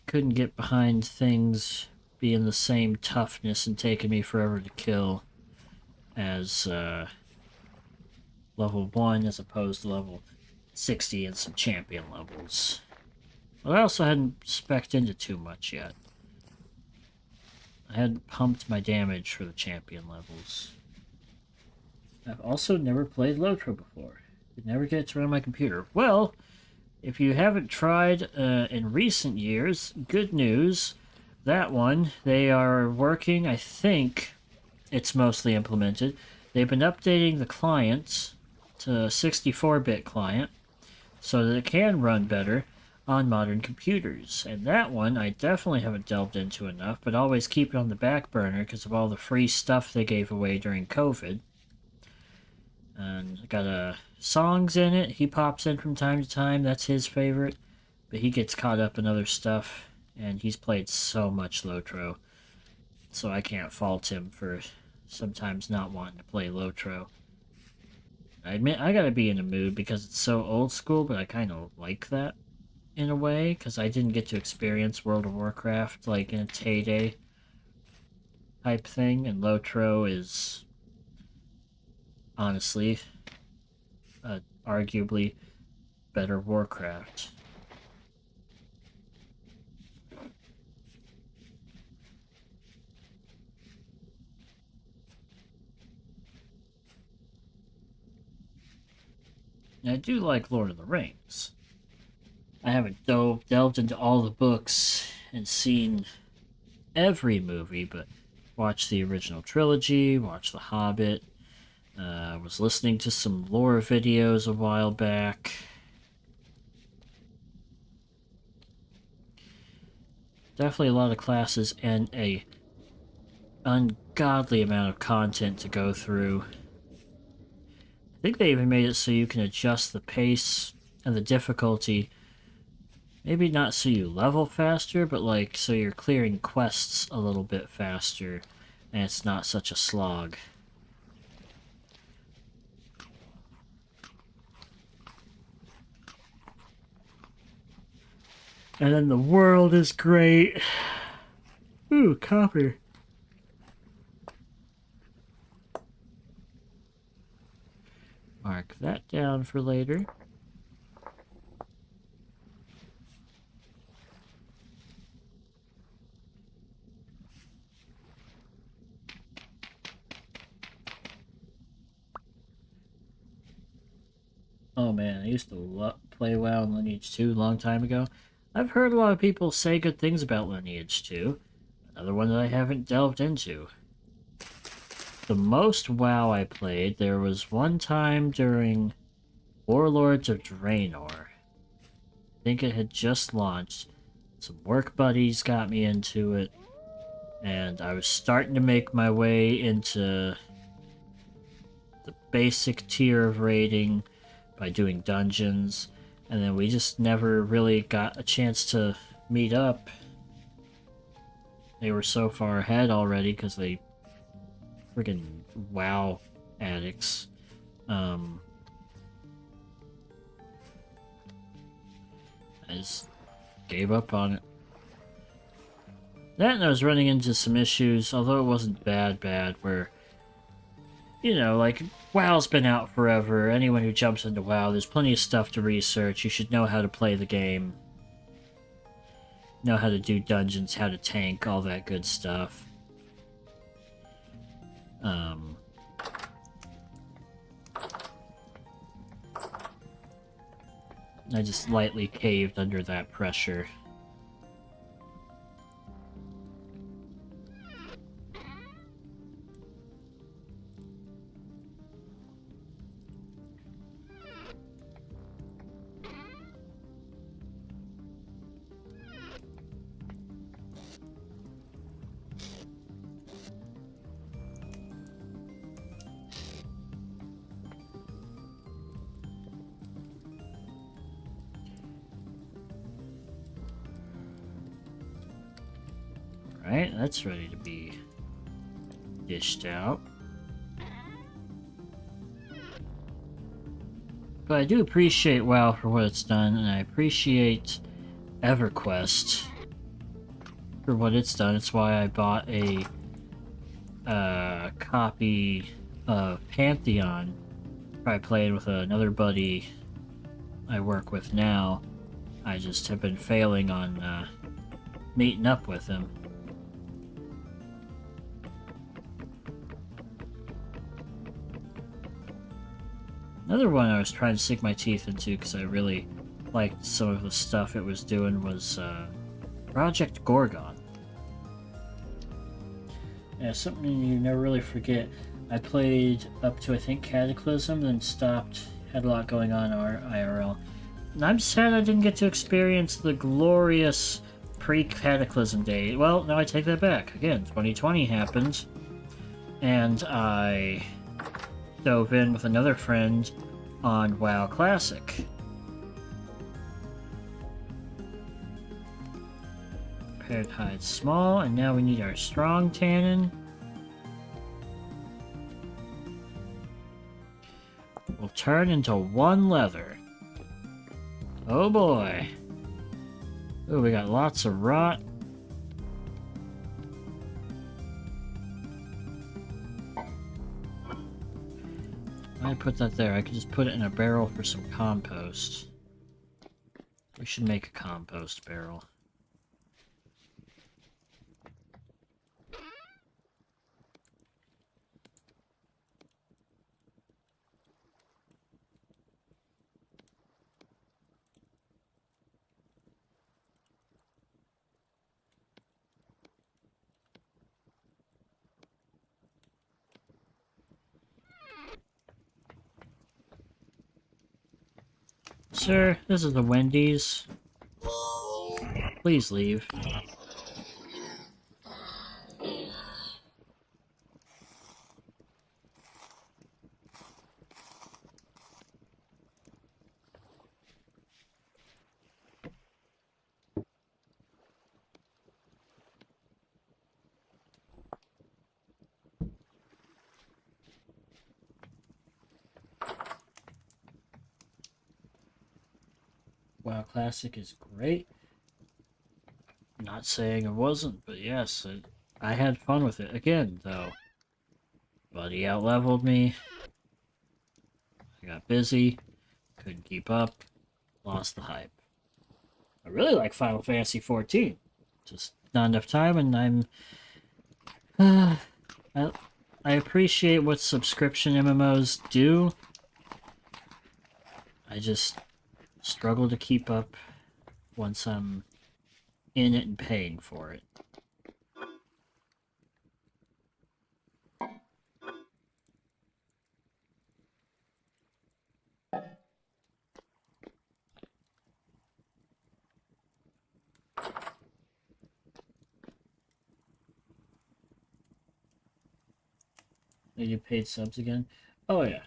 couldn't get behind things being the same toughness and taking me forever to kill as level 1 as opposed to level 60 and some champion levels. But I also hadn't spec'd into too much yet. I hadn't pumped my damage for the champion levels. I've also never played Lotro before. It never gets around my computer. Well, if you haven't tried in recent years, good news. That one, they are working, I think it's mostly implemented. They've been updating the clients to 64-bit client so that it can run better on modern computers. And that one I definitely haven't delved into enough, but always keep it on the back burner because of all the free stuff they gave away during COVID. And I got songs in it. He pops in from time to time. That's his favorite. But he gets caught up in other stuff. And he's played so much Lotro. So I can't fault him for sometimes not wanting to play Lotro. I admit, I gotta be in a mood because it's so old school, but I kind of like that in a way. Because I didn't get to experience World of Warcraft like in its heyday type thing. And Lotro is honestly arguably better Warcraft. And I do like Lord of the Rings. I haven't delved into all the books and seen every movie, but watched the original trilogy, watched The Hobbit. I was listening to some lore videos a while back. Definitely a lot of classes and a ungodly amount of content to go through. I think they even made it so you can adjust the pace and the difficulty. Maybe not so you level faster, but like so you're clearing quests a little bit faster and it's not such a slog. And then the world is great. Ooh, copper. Mark that down for later. Oh man, I used to play WoW in Lineage 2 a long time ago. I've heard a lot of people say good things about Lineage 2. Another one that I haven't delved into. The most WoW I played, there was one time during Warlords of Draenor. I think it had just launched. Some work buddies got me into it. And I was starting to make my way into the basic tier of raiding by doing dungeons. And then we just never really got a chance to meet up. They were so far ahead already because they friggin' WoW addicts. I just gave up on it. That and I was running into some issues, although it wasn't bad, where, you know, like, WoW's been out forever. Anyone who jumps into WoW, there's plenty of stuff to research. You should know how to play the game. know how to do dungeons, how to tank, all that good stuff. I just lightly caved under that pressure. Right, that's ready to be dished out. But I do appreciate WoW for what it's done, and I appreciate EverQuest for what it's done. It's why I bought a copy of Pantheon. I played with another buddy I work with now. I just have been failing on meeting up with him. Another one I was trying to sink my teeth into because I really liked some of the stuff it was doing was Project Gorgon. Yeah, something you never really forget. I played up to, I think, Cataclysm, then stopped, had a lot going on IRL. And I'm sad I didn't get to experience the glorious pre-Cataclysm day. Well, now I take that back. Again, 2020 happened, and I dove in with another friend on WoW Classic. Prepared hide small, and now we need our strong tannin. Will turn into one leather. Oh boy. Oh, we got lots of rot. I put that there. I could just put it in a barrel for some compost. We should make a compost barrel. Sir, this is the Wendy's. Please leave. WoW Classic is great. Not saying it wasn't, but yes, I had fun with it. Again, though, buddy outleveled me. I got busy, couldn't keep up, lost the hype. I really like Final Fantasy XIV. Just not enough time, and I appreciate what subscription MMOs do. I just struggle to keep up once I'm in it and paying for it. They do paid subs again. Oh yeah.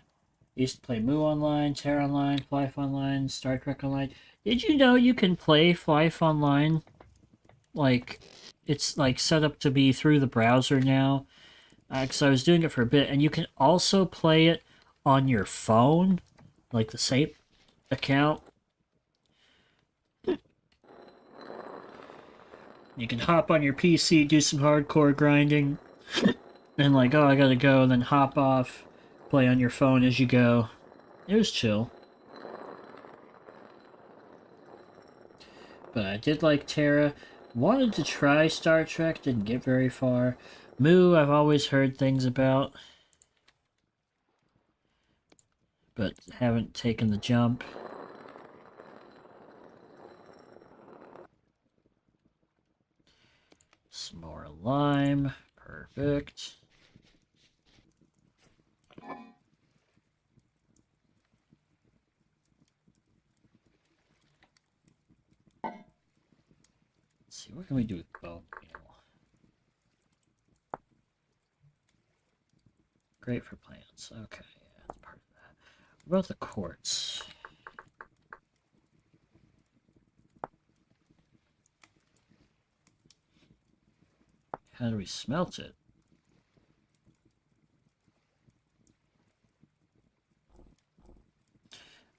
Used to play Moo Online, Terra Online, Flyf Online, Star Trek Online. Did you know you can play Flyf Online? Like, it's like set up to be through the browser now. Because I was doing it for a bit, and you can also play it on your phone, like the same account. You can hop on your PC, do some hardcore grinding, and like, oh, I gotta go, and then hop off, play on your phone as you go. It was chill. But I did like Terra. Wanted to try Star Trek, didn't get very far. Moo, I've always heard things about, but haven't taken the jump. Some more lime. Perfect. Let's see, what can we do with bone meal? Great for plants. Okay, yeah, that's part of that. What about the quartz? How do we smelt it?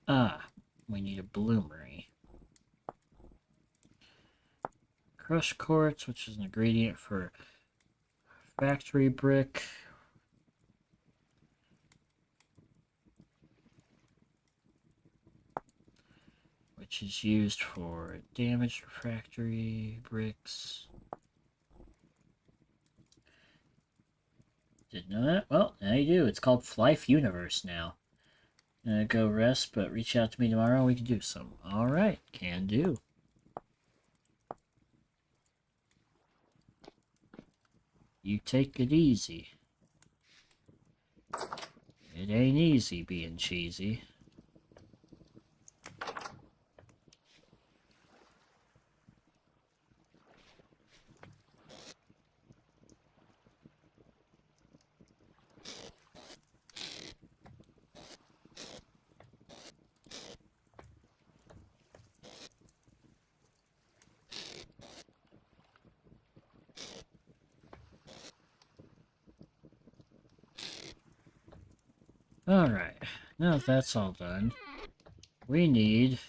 Ah, we need a bloomery. Crushed quartz, which is an ingredient for factory brick. Which is used for damaged refractory bricks. Didn't know that? Well, now you do. It's called Flife Universe now. Go rest, but reach out to me tomorrow and we can do some. Alright, can do. You take it easy. It ain't easy being cheesy. Alright, now that that's all done, we need...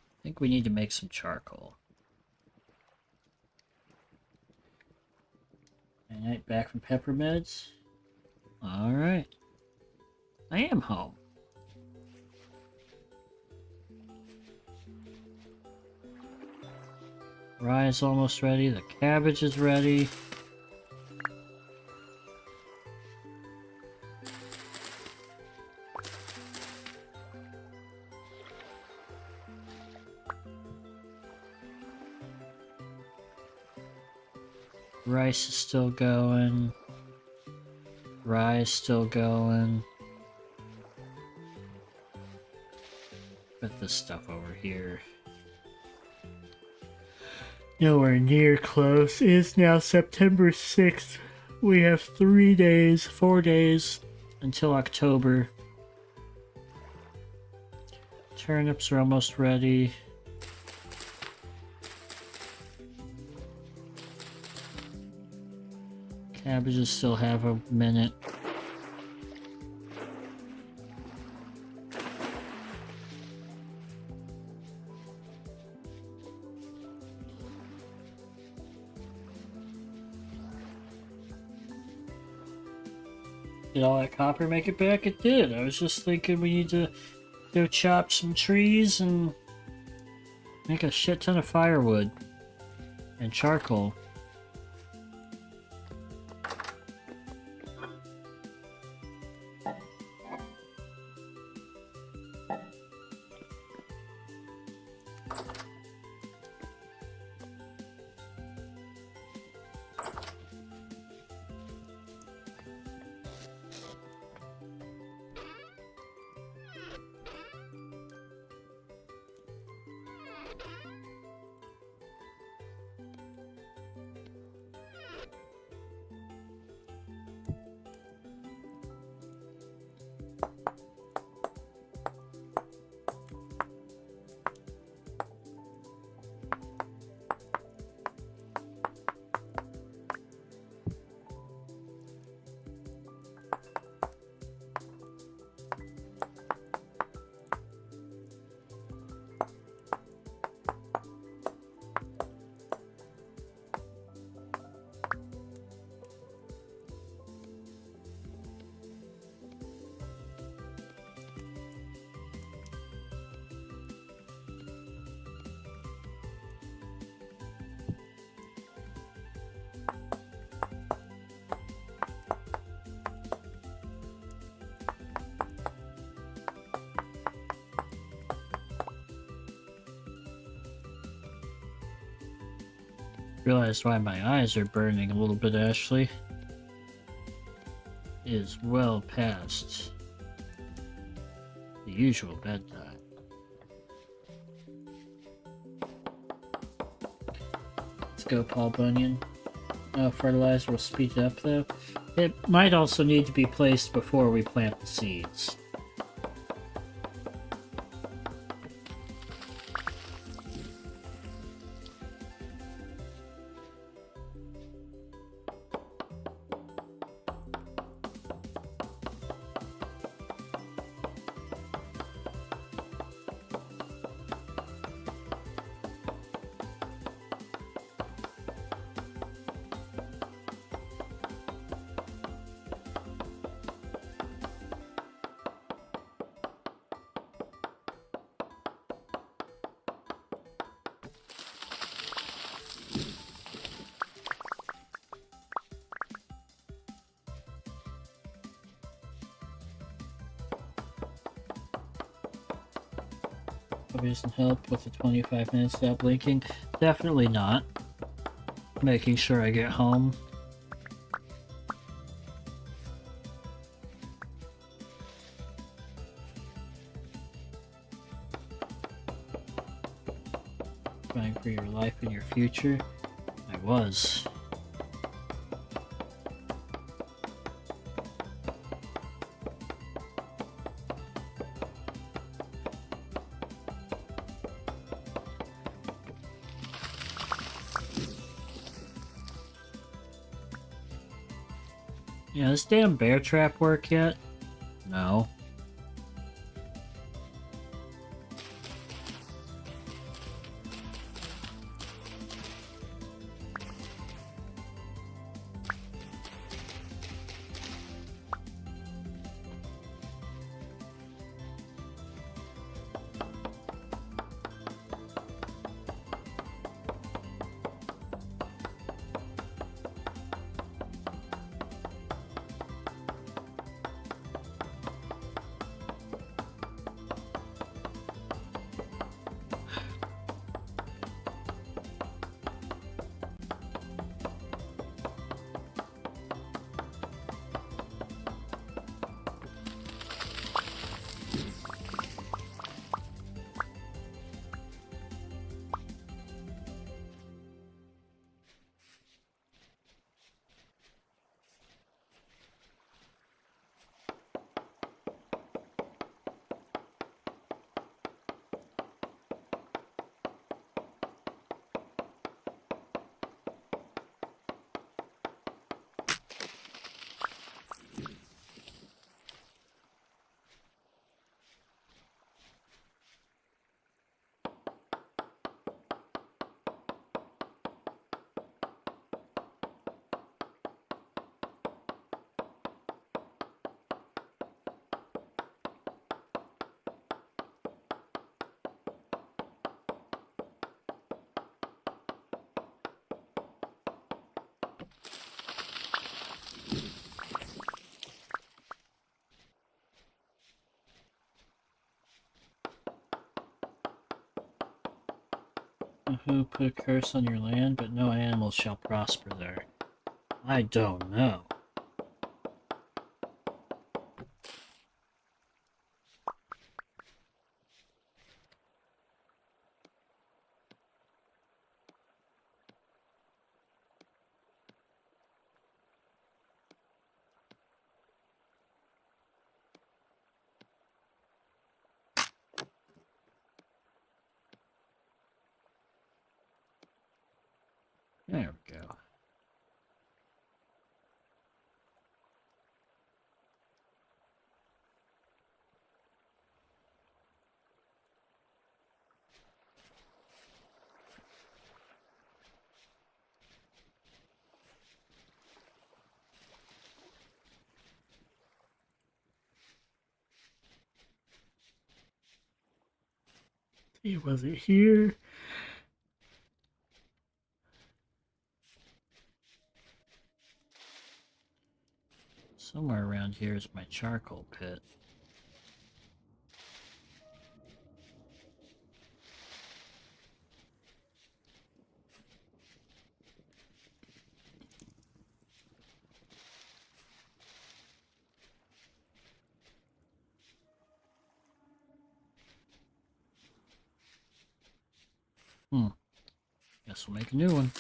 I think we need to make some charcoal. Alright, back from pepper meds. Alright. I am home. Rye is almost ready. The cabbage is ready. Rice is still going. Rye is still going. Put this stuff over here. Nowhere near close. It's now September 6th. We have 4 days until October. Turnips are almost ready. Cabbages still have a minute. Did all that copper make it back? It did. I was just thinking we need to go chop some trees and make a shit ton of firewood and charcoal. realized why my eyes are burning a little bit, Ashley. It is well past the usual bedtime. Let's go, Paul Bunyan. Fertilizer will speed it up, though. It might also need to be placed before we plant the seeds. Probably doesn't help with the 25 minutes without blinking. Definitely not. Making sure I get home. Trying for your life and your future. I was. Yeah, this damn bear trap work yet? No. Who put a curse on your land, but no animal shall prosper there? I don't know. There we go. Was it here? Somewhere around here is my charcoal pit. Guess we'll make a new one.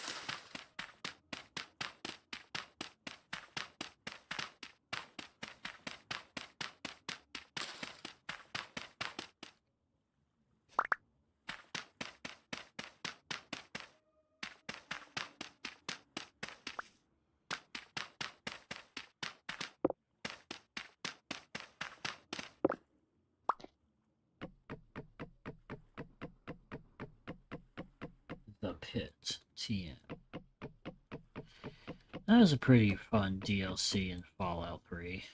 The Pit, TM. That was a pretty fun DLC in Fallout 3.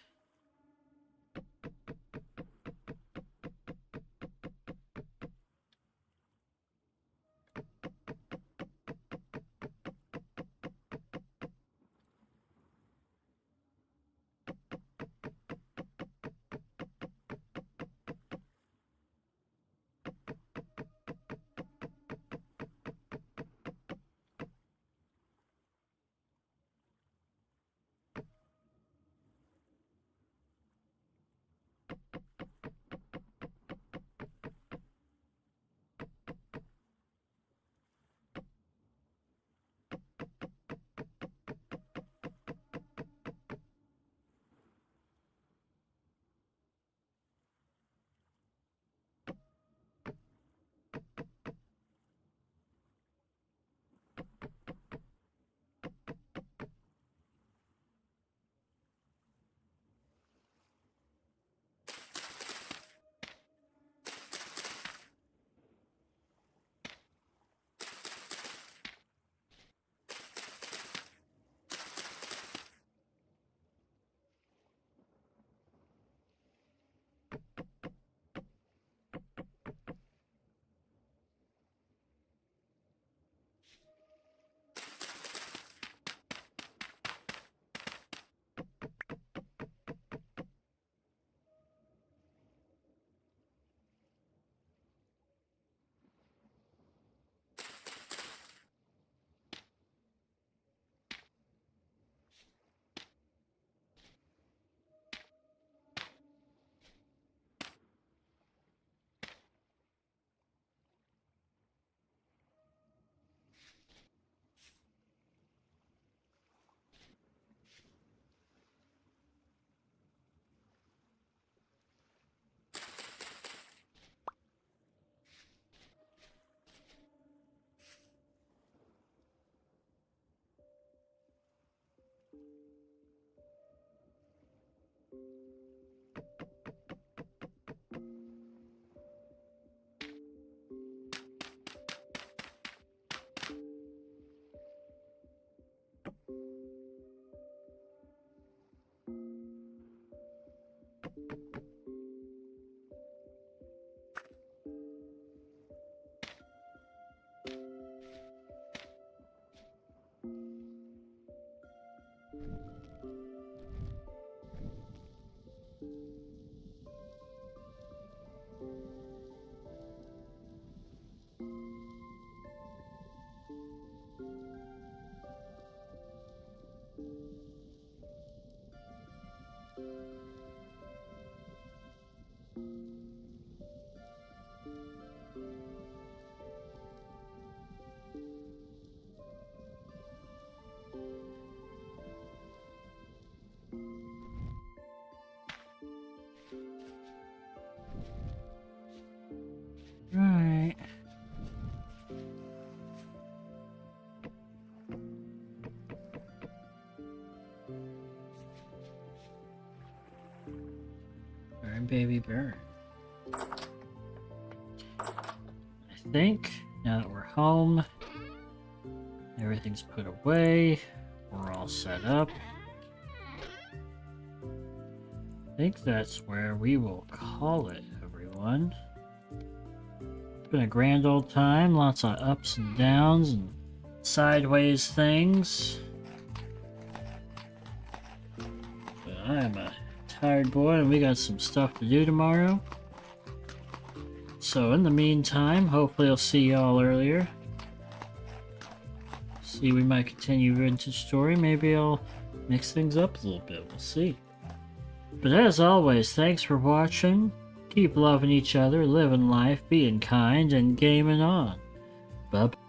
Right. Burn, baby, burn. I think now that we're home, everything's put away, we're all set up. I think that's where we will call it, everyone. It's been a grand old time, lots of ups and downs and sideways things. But I am a tired boy and we got some stuff to do tomorrow. So in the meantime, hopefully I'll see y'all earlier. See, we might continue Vintage Story. Maybe I'll mix things up a little bit. We'll see. But as always, thanks for watching. Keep loving each other, living life, being kind, and gaming on. Bub.